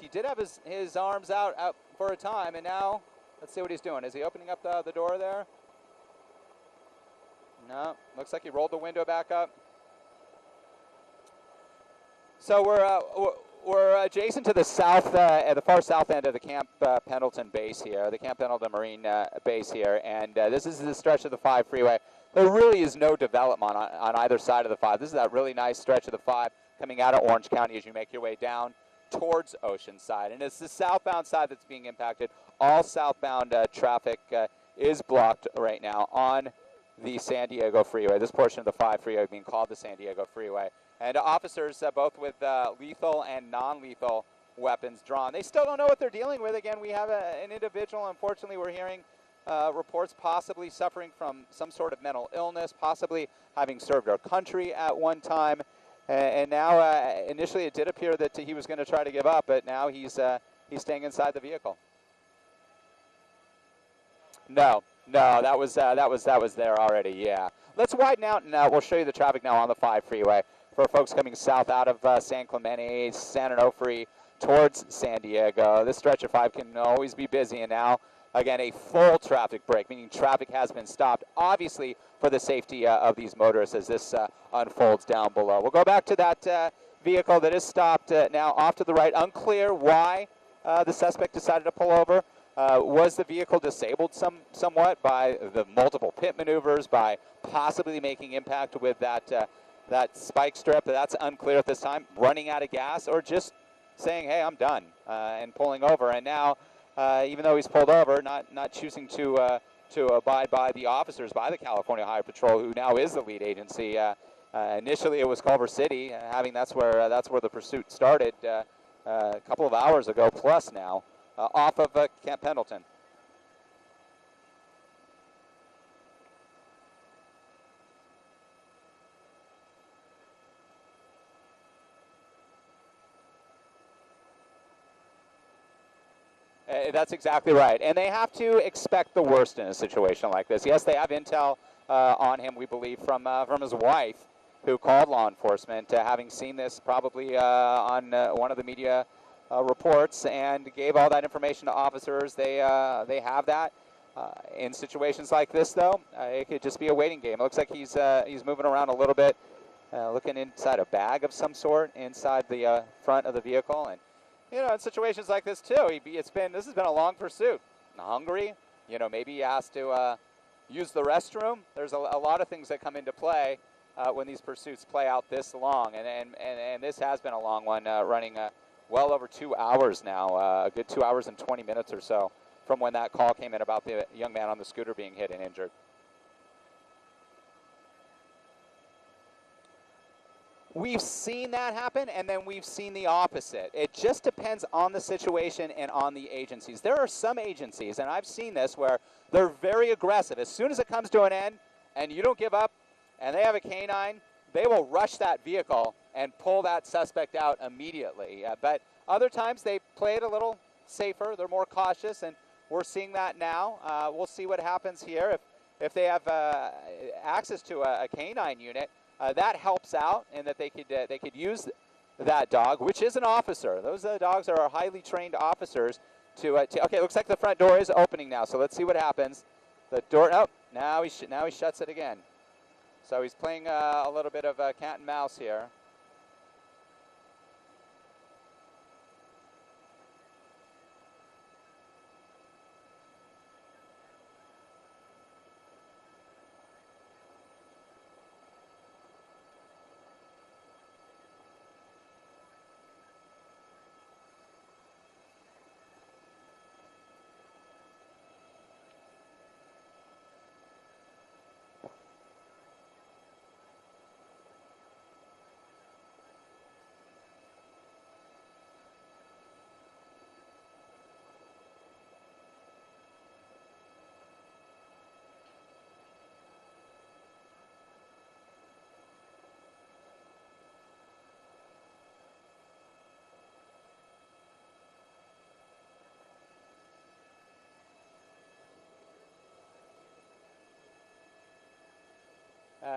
he did have his arms out for a time, and now let's see what he's doing. Is he opening up the door there? No. Looks like he rolled the window back up. So we're adjacent to the south, at the far south end of the Camp Pendleton base here, the Camp Pendleton Marine base here, and this is the stretch of the 5 freeway. There really is no development on either side of the 5. This is that really nice stretch of the 5 coming out of Orange County as you make your way down towards Oceanside, and it's the southbound side that's being impacted. All southbound traffic is blocked right now on the San Diego freeway. This portion of the 5 freeway being called the San Diego freeway. And officers, both with lethal and non-lethal weapons drawn. They still don't know what they're dealing with. Again, we have an individual, unfortunately, we're hearing reports possibly suffering from some sort of mental illness, possibly having served our country at one time. And now, initially, it did appear that he was going to try to give up, but now he's staying inside the vehicle. No, that was there already. Yeah. Let's widen out, and we'll show you the traffic now on the 5 freeway. For folks coming south out of San Clemente, San Onofre, towards San Diego. This stretch of 5 can always be busy, and now, again, a full traffic break, meaning traffic has been stopped, obviously for the safety of these motorists as this unfolds down below. We'll go back to that vehicle that is stopped now off to the right. Unclear why the suspect decided to pull over. Was the vehicle disabled somewhat by the multiple pit maneuvers, by possibly making impact with that spike strip? That's unclear at this time. Running out of gas, or just saying, hey, I'm done, and pulling over. And now, even though he's pulled over, not choosing to abide by the officers, by the California Highway Patrol, who now is the lead agency. Initially, it was Culver City, that's where the pursuit started a couple of hours ago plus now, off of Camp Pendleton. That's exactly right. And they have to expect the worst in a situation like this. Yes, they have intel on him, we believe, from his wife, who called law enforcement, having seen this probably on one of the media reports, and gave all that information to officers. They have that. In situations like this, though, it could just be a waiting game. It looks like he's moving around a little bit, looking inside a bag of some sort inside the front of the vehicle. And in situations like this too, this has been a long pursuit. Hungry, maybe he has to use the restroom. There's a lot of things that come into play when these pursuits play out this long, and this has been a long one, running well over 2 hours now, a good 2 hours and 20 minutes or so from when that call came in about the young man on the scooter being hit and injured. We've seen that happen, and then we've seen the opposite. It just depends on the situation and on the agencies. There are some agencies, and I've seen this, where they're very aggressive. As soon as it comes to an end and you don't give up and they have a canine, they will rush that vehicle and pull that suspect out immediately. But other times they play it a little safer. They're more cautious, and we're seeing that now. We'll see what happens here. If they have access to a canine unit, that helps out, and that they could use that dog, which is an officer. Those dogs are highly trained officers. Okay, it looks like the front door is opening now. So let's see what happens. The door. Oh, now he shuts it again. So he's playing a little bit of cat and mouse here.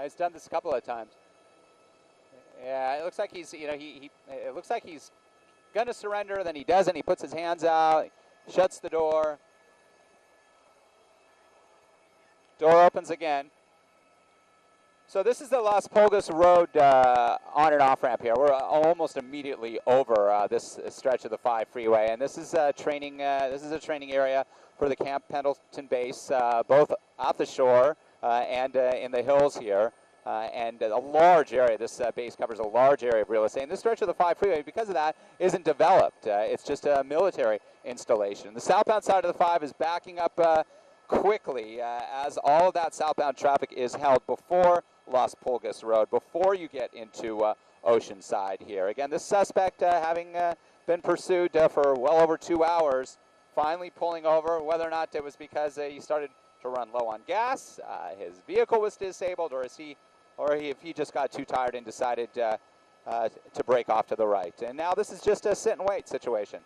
He's done this a couple of times. Yeah, it looks like he's, it looks like he's going to surrender, then he doesn't. He puts his hands out, shuts the door. Door opens again. So this is the Las Pulgas Road on and off ramp here. We're almost immediately over this stretch of the 5 freeway, and this is a training. This is a training area for the Camp Pendleton base, both off the shore and in the hills here. And a large area. This base covers a large area of real estate. And this stretch of the 5 freeway, because of that, isn't developed. It's just a military installation. The southbound side of the 5 is backing up quickly as all of that southbound traffic is held before Las Pulgas Road, before you get into Oceanside here. Again, this suspect having been pursued for well over 2 hours, finally pulling over, whether or not it was because he started to run low on gas, his vehicle was disabled, or if he just got too tired and decided to break off to the right. And now this is just a sit and wait situation.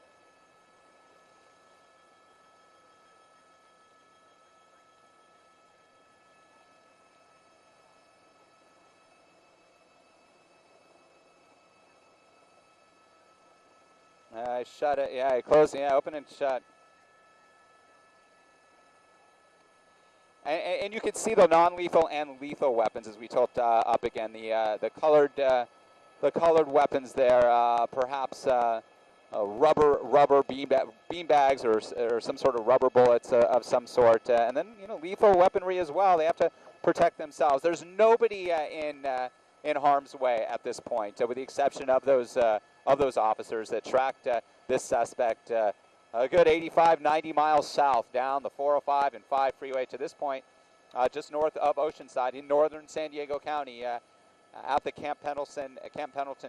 Shut it. Yeah, close. Yeah, open and shut. And you can see the non-lethal and lethal weapons as we tilt up again. The colored weapons there, perhaps rubber bean bags or some sort of rubber bullets of some sort, and then lethal weaponry as well. They have to protect themselves. There's nobody in harm's way at this point, with the exception of those officers that tracked this suspect a good 85, 90 miles south down the 405 and 5 freeway to this point, just north of Oceanside in northern San Diego County, at the Camp Pendleton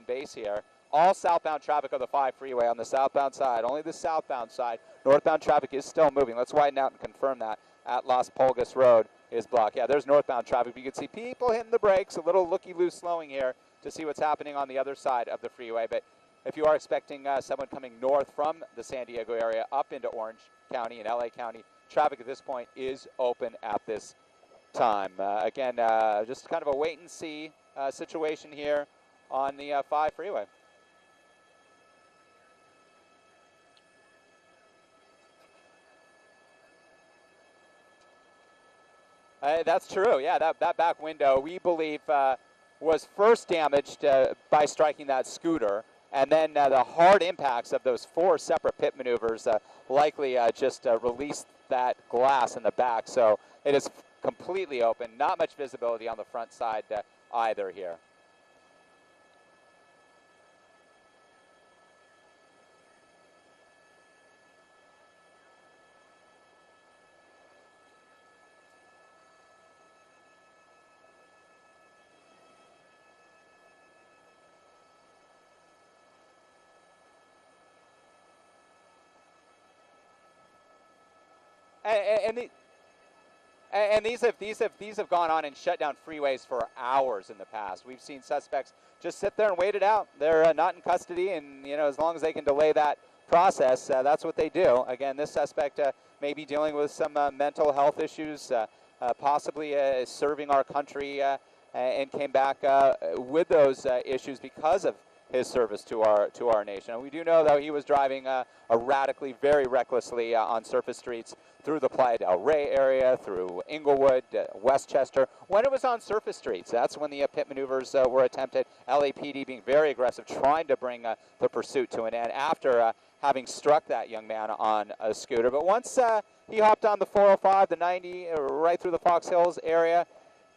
base here. All southbound traffic of the 5 freeway on the southbound side, only the southbound side. Northbound traffic is still moving. Let's widen out and confirm that at Las Pulgas Road is blocked. Yeah, there's northbound traffic. You can see people hitting the brakes, a little looky-loo slowing here to see what's happening on the other side of the freeway. But if you are expecting someone coming north from the San Diego area up into Orange County and LA County, traffic at this point is open at this time. Again, just kind of a wait-and-see situation here on the 5 freeway. That's true. Yeah, that back window, we believe, was first damaged by striking that scooter. And then the hard impacts of those 4 separate pit maneuvers likely just released that glass in the back. So it is completely open. Not much visibility on the front side either here. And And these have gone on and shut down freeways for hours in the past. We've seen suspects just sit there and wait it out. They're not in custody, and as long as they can delay that process, that's what they do. Again, this suspect may be dealing with some mental health issues, possibly serving our country, and came back with those issues because of his service to our nation. And we do know, though, he was driving erratically, very recklessly on surface streets through the Playa del Rey area, through Inglewood, Westchester. When it was on surface streets, that's when the pit maneuvers were attempted. LAPD being very aggressive, trying to bring the pursuit to an end after having struck that young man on a scooter. But once he hopped on the 405, the 90, right through the Fox Hills area,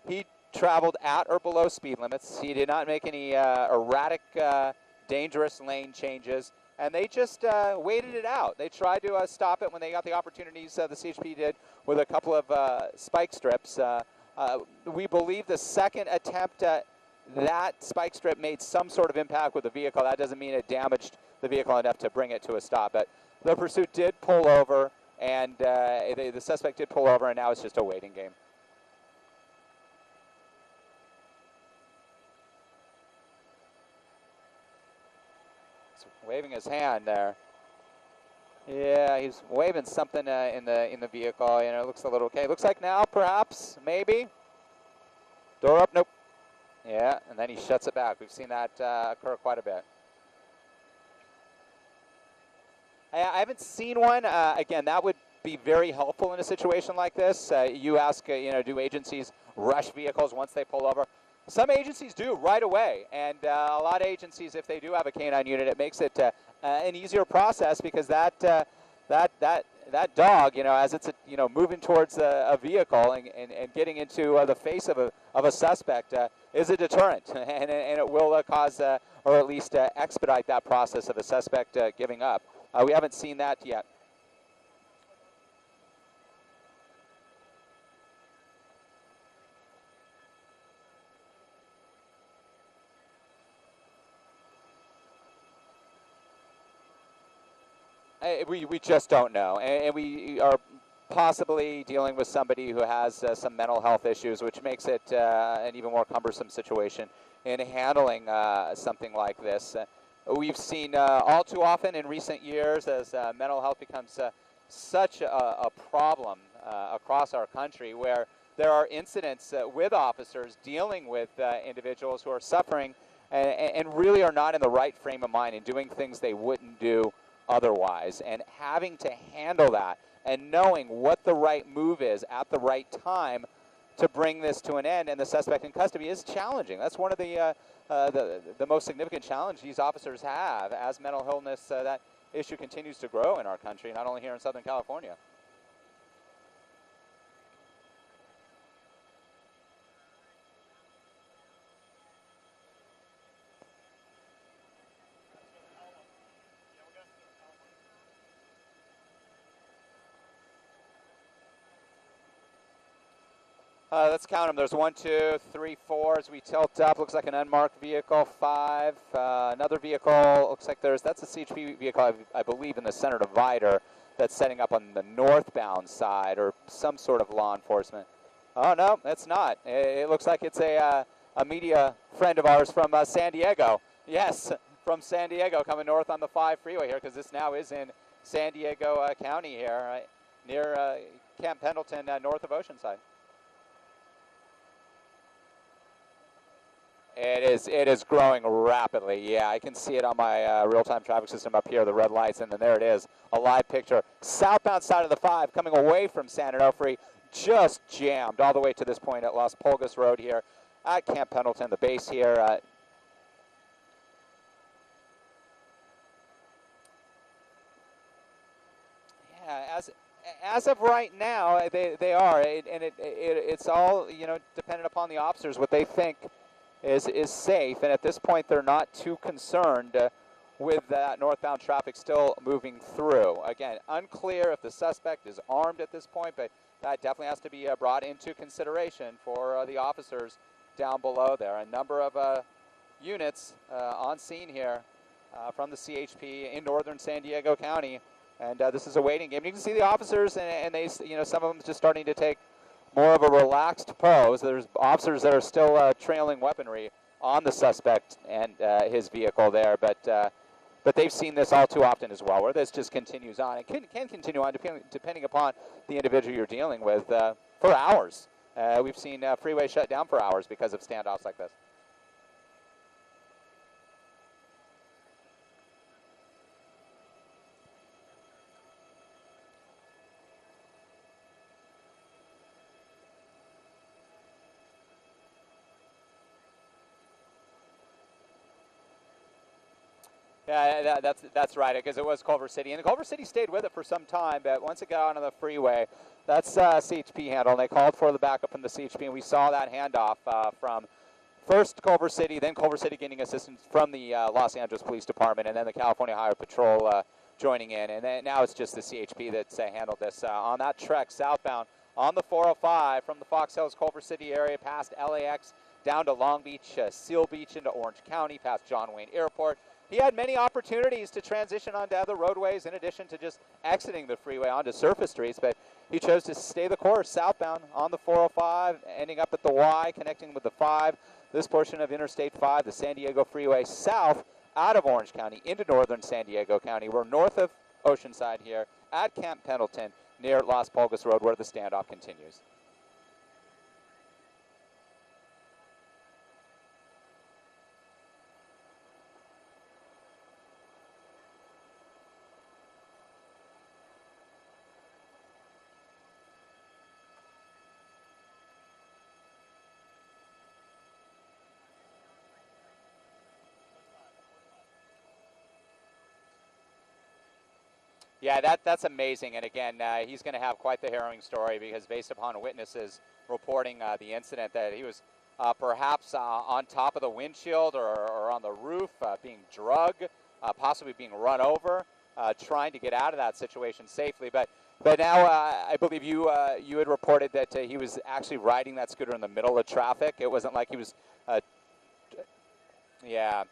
he traveled at or below speed limits. He did not make any erratic, dangerous lane changes. And they just waited it out. They tried to stop it when they got the opportunities, the CHP did, with a couple of spike strips. We believe the second attempt, that spike strip made some sort of impact with the vehicle. That doesn't mean it damaged the vehicle enough to bring it to a stop. But the pursuit did pull over, and the suspect did pull over, and now it's just a waiting game. Waving his hand there. Yeah, he's waving something in the vehicle. It looks a little okay. Looks like now, perhaps, maybe. Door up, nope. Yeah, and then he shuts it back. We've seen that occur quite a bit. I haven't seen one. Again, that would be very helpful in a situation like this. You ask, do agencies rush vehicles once they pull over? Some agencies do right away, and a lot of agencies, if they do have a canine unit, it makes it an easier process because that dog, as it's moving towards a vehicle and getting into the face of a suspect, is a deterrent, and it will cause or at least expedite that process of a suspect giving up. We haven't seen that yet. We just don't know, and we are possibly dealing with somebody who has some mental health issues, which makes it an even more cumbersome situation in handling something like this. We've seen all too often in recent years as mental health becomes such a problem across our country, where there are incidents with officers dealing with individuals who are suffering and really are not in the right frame of mind and doing things they wouldn't do otherwise, and having to handle that and knowing what the right move is at the right time to bring this to an end and the suspect in custody is challenging. That's one of the most significant challenge these officers have as mental illness, that issue continues to grow in our country, not only here in Southern California. Let's count them. There's 1, 2, 3, 4 as we tilt up. Looks like an unmarked vehicle. 5. Another vehicle. Looks like that's a CHP vehicle, I believe, in the center divider that's setting up on the northbound side, or some sort of law enforcement. Oh, no, it's not. It looks like it's a media friend of ours from San Diego. Yes, from San Diego, coming north on the 5 freeway here, because this now is in San Diego County here, near Camp Pendleton, north of Oceanside. It is growing rapidly. Yeah, I can see it on my real-time traffic system up here, the red lights, and then there it is, a live picture. Southbound side of the 5, coming away from San Onofre, just jammed all the way to this point at Las Pulgas Road here at Camp Pendleton, the base here. Yeah, as of right now, they are, and it's all dependent upon the officers what they think is safe, and at this point they're not too concerned with that northbound traffic still moving through. Again, unclear if the suspect is armed at this point, but that definitely has to be brought into consideration for the officers down below there. A number of units on scene here from the CHP in northern San Diego County, and this is a waiting game. You can see the officers, and they, some of them just starting to take more of a relaxed pose. There's officers that are still trailing weaponry on the suspect and his vehicle there, but they've seen this all too often as well, where this just continues on. It can continue on depending upon the individual you're dealing with for hours. We've seen freeways shut down for hours because of standoffs like this. Yeah, that's right, because it was Culver City, and Culver City stayed with it for some time, but once it got onto the freeway, that's CHP handle, and they called for the backup from the CHP, and we saw that handoff from first Culver City, then Culver City getting assistance from the Los Angeles Police Department, and then the California Highway Patrol joining in, and then now it's just the CHP that's handled this. On that trek southbound on the 405 from the Fox Hills, Culver City area, past LAX, down to Long Beach, Seal Beach into Orange County, past John Wayne Airport. He had many opportunities to transition onto other roadways in addition to just exiting the freeway onto surface streets, but he chose to stay the course southbound on the 405, ending up at the Y, connecting with the 5. This portion of Interstate 5, the San Diego Freeway, south out of Orange County into northern San Diego County. We're north of Oceanside here at Camp Pendleton near Las Pulgas Road, where the standoff continues. Yeah, that's amazing. And again, he's going to have quite the harrowing story, because based upon witnesses reporting the incident, that he was perhaps on top of the windshield or on the roof, being drugged, possibly being run over, trying to get out of that situation safely. But now I believe you had reported that he was actually riding that scooter in the middle of traffic. It wasn't like he was, yeah.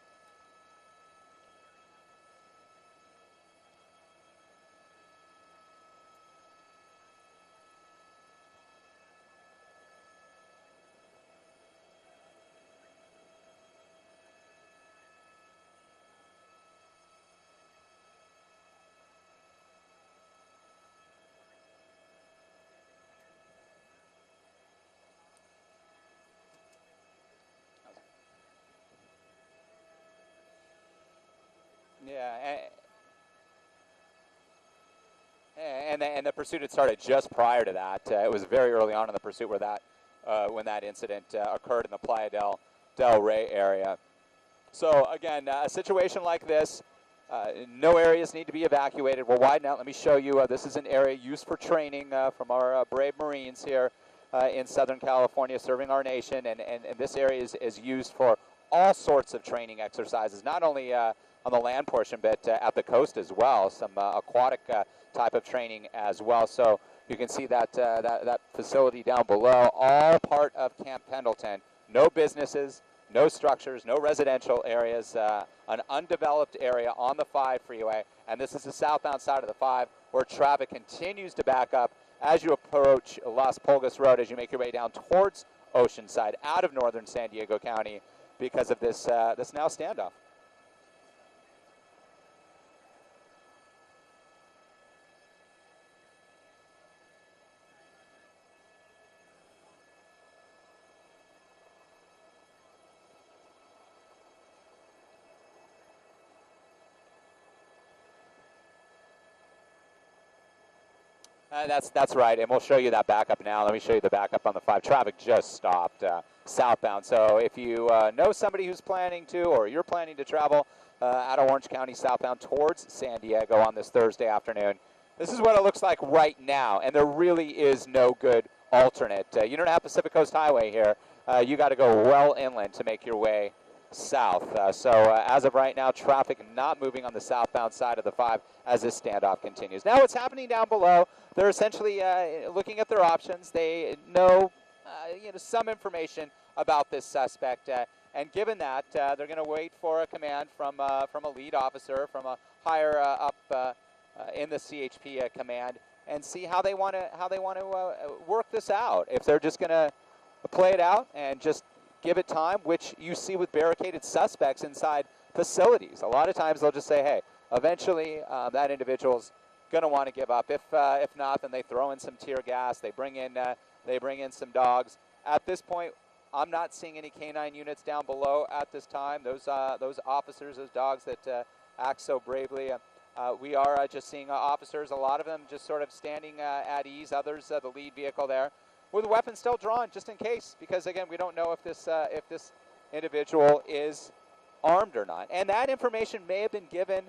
Yeah, and the pursuit had started just prior to that. It was very early on in the pursuit where when that incident occurred in the Playa del Rey area. So again, a situation like this, no areas need to be evacuated. We'll widen out. Let me show you. This is an area used for training from our brave Marines here in Southern California, serving our nation, and this area is used for all sorts of training exercises, not only on the land portion, but at the coast as well, some aquatic type of training as well. So you can see that facility down below, all part of Camp Pendleton. No businesses, no structures, no residential areas, an undeveloped area on the 5 freeway, and this is the southbound side of the 5, where traffic continues to back up as you approach Las Pulgas Road, as you make your way down towards Oceanside, out of northern San Diego County, because of this now standoff. That's right, and we'll show you that backup now. Let me show you the backup on the 5. Traffic just stopped southbound. So if you know somebody who's planning to, or you're planning to travel out of Orange County southbound towards San Diego on this Thursday afternoon, this is what it looks like right now, and there really is no good alternate. You don't have Pacific Coast Highway here. You got to go well inland to make your way south. So as of right now, traffic not moving on the southbound side of the 5 as this standoff continues. Now what's happening down below, they're essentially looking at their options. They know, some information about this suspect, and given that, they're going to wait for a command from a lead officer, from a higher up in the CHP command, and see how they want to work this out. If they're just going to play it out and just give it time, which you see with barricaded suspects inside facilities. A lot of times they'll just say, hey, eventually that individual's going to want to give up. If not, then they throw in some tear gas. They bring in some dogs. At this point, I'm not seeing any canine units down below at this time. Those officers, those dogs that act so bravely. We are just seeing officers, a lot of them just sort of standing at ease. Others, the lead vehicle there, with a weapon still drawn, just in case, because again, we don't know if this individual is armed or not. And that information may have been given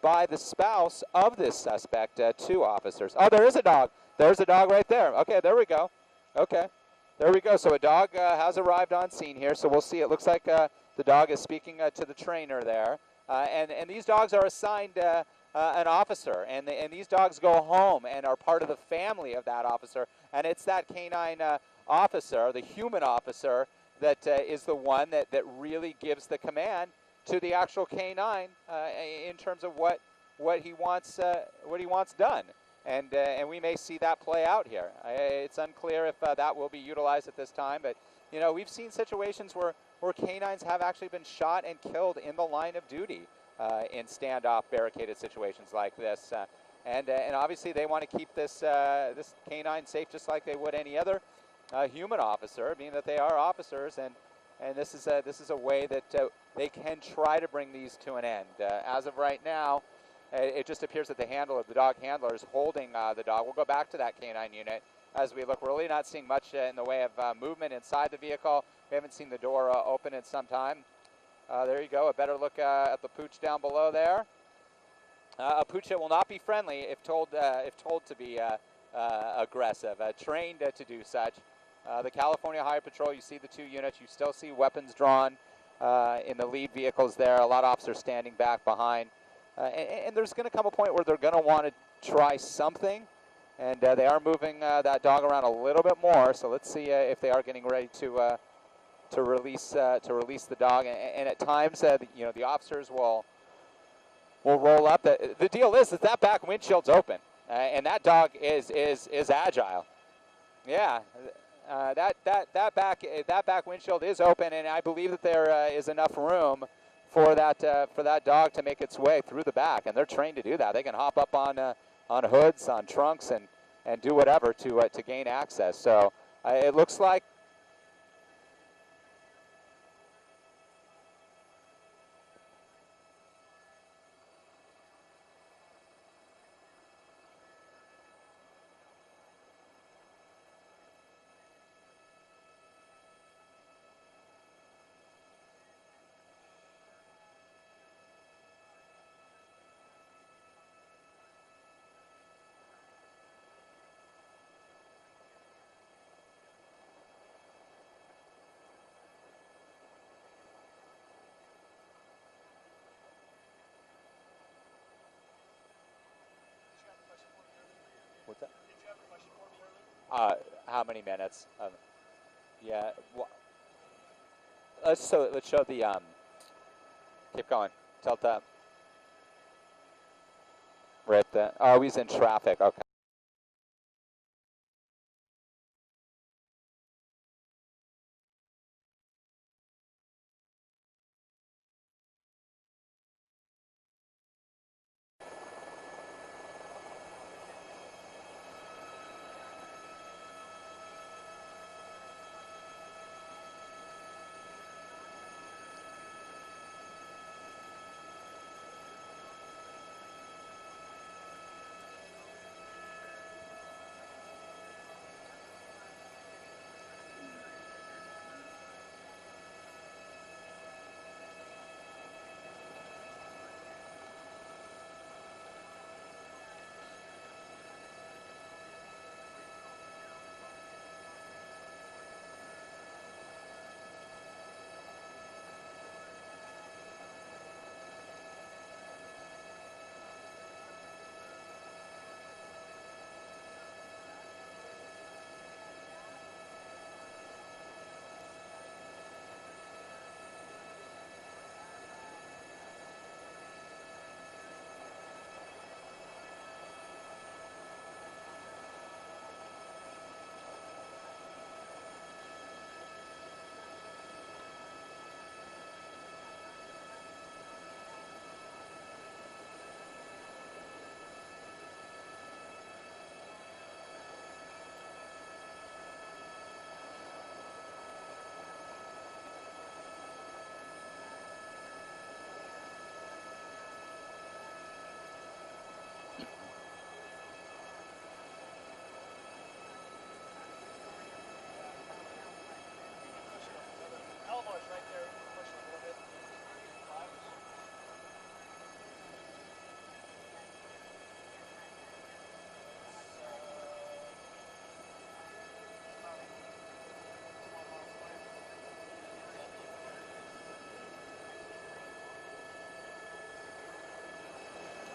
by the spouse of this suspect to officers. Oh, there is a dog. There's a dog right there. Okay, there we go. Okay, there we go. So a dog has arrived on scene here. So we'll see. It looks like the dog is speaking to the trainer there. And these dogs are assigned an officer, and these dogs go home and are part of the family of that officer. And it's that canine officer, the human officer, that is the one that really gives the command to the actual canine in terms of what he wants done. And we may see that play out here. It's unclear if that will be utilized at this time, but you know, we've seen situations where canines have actually been shot and killed in the line of duty in standoff barricaded situations like this. And obviously they want to keep this this canine safe just like they would any other human officer, being that they are officers, and this is a way that they can try to bring these to an end. As of right now, it just appears that the dog handler is holding the dog. We'll go back to that canine unit as we look. We're really not seeing much in the way of movement inside the vehicle. We haven't seen the door open in some time. There you go. A better look at the pooch down below there. A pooch that will not be friendly if told to be aggressive, trained to do such. The California Highway Patrol, you see the two units. You still see weapons drawn in the lead vehicles there. A lot of officers standing back behind. And there's going to come a point where they're going to want to try something. And they are moving that dog around a little bit more. So let's see if they are getting ready to release the dog. And at times, you know, the officers will roll up. The deal is that back windshield's open, and that dog is agile. Yeah, that back windshield is open, and I believe that there is enough room for that dog to make its way through the back, and they're trained to do that. They can hop up on hoods, on trunks, and do whatever to gain access. So it looks like. What's that? Did you have a question for me earlier? How many minutes? Yeah. Let's show the. Keep going. Tilt up. Right there. Oh, he's in traffic. Okay.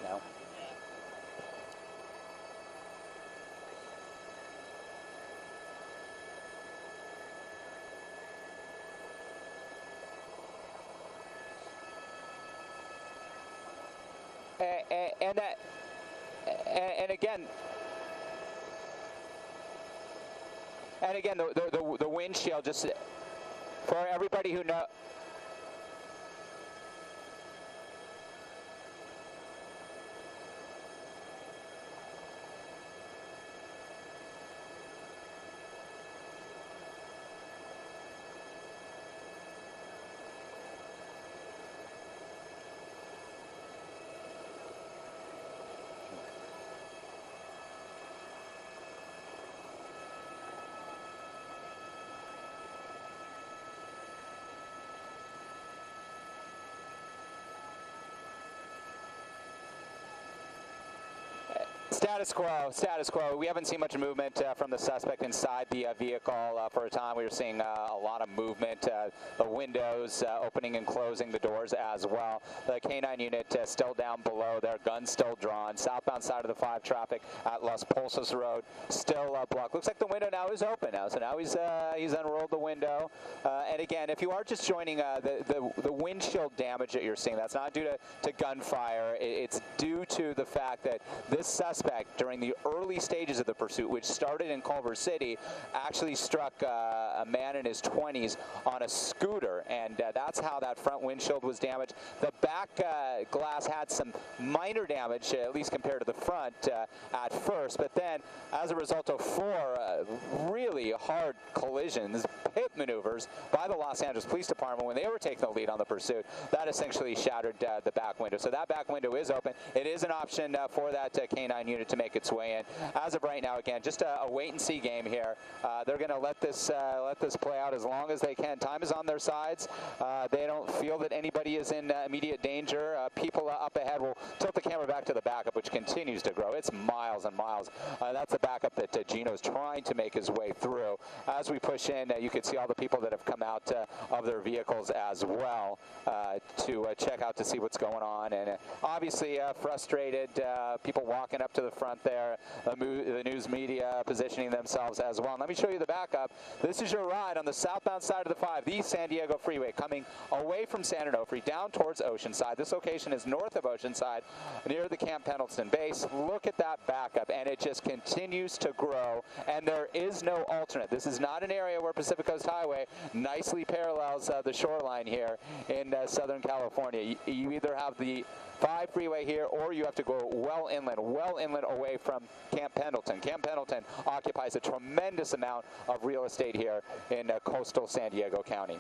know. And again, the windshield, just for everybody who knows. Status quo, status quo. We haven't seen much movement from the suspect inside the vehicle for a time. We were seeing a lot of movement, the windows opening and closing, the doors as well. The K9 unit still down below there, guns still drawn. Southbound side of the 5 traffic at Las Pulsas Road still blocked. Looks like the window now is open now, so now he's unrolled the window. And again, if you are just joining, the windshield damage that you're seeing, that's not due to gunfire. It's due to the fact that this suspect, during the early stages of the pursuit, which started in Culver City, actually struck a man in his 20s on a scooter, and that's how that front windshield was damaged. The back glass had some minor damage, at least compared to the front at first, but then as a result of 4 really hard collisions, pit maneuvers by the Los Angeles Police Department when they were taking the lead on the pursuit, that essentially shattered the back window. So that back window is open. It is an option for that K9 unit to make its way in. As of right now, again, just a wait-and-see game here. They're going to let this play out as long as they can. Time is on their sides. They don't feel that anybody is in immediate danger. People up ahead will tilt the camera back to the backup, which continues to grow. It's miles and miles. That's the backup that Gino's trying to make his way through. As we push in, you can see all the people that have come out of their vehicles as well to check out to see what's going on. And obviously frustrated, people walking up to the front there, the news media positioning themselves as well. And let me show you the backup. This is your ride on the southbound side of the 5, the San Diego Freeway, coming away from San Onofre down towards Oceanside. This location is north of Oceanside, near the Camp Pendleton base. Look at that backup, and it just continues to grow, and there is no alternate. This is not an area where Pacific Coast Highway nicely parallels the shoreline here in Southern California. You either have the 5 freeway here, or you have to go well inland away from Camp Pendleton. Camp Pendleton occupies a tremendous amount of real estate here in coastal San Diego County.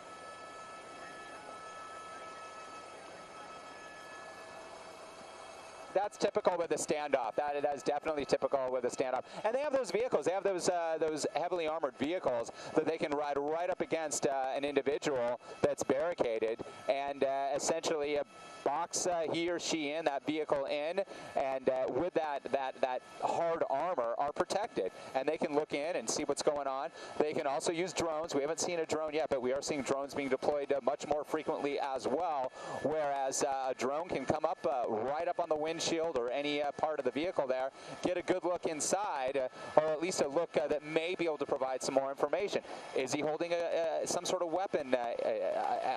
That's typical with a standoff. That is definitely typical with a standoff. And they have those vehicles. They have those heavily armored vehicles that they can ride right up against an individual that's barricaded and essentially box he or she in, that vehicle in, and with that hard armor are protected. And they can look in and see what's going on. They can also use drones. We haven't seen a drone yet, but we are seeing drones being deployed much more frequently as well, whereas a drone can come up right up on the windshield or any part of the vehicle there, get a good look inside, or at least a look that may be able to provide some more information. Is he holding some sort of weapon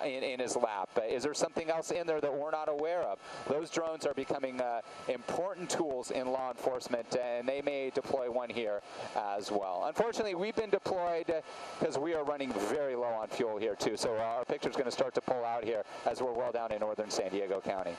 in his lap? Is there something else in there that we're not aware of? Those drones are becoming important tools in law enforcement, and they may deploy one here as well. Unfortunately, we've been deployed because we are running very low on fuel here too, so our picture's going to start to pull out here as we're well down in northern San Diego County.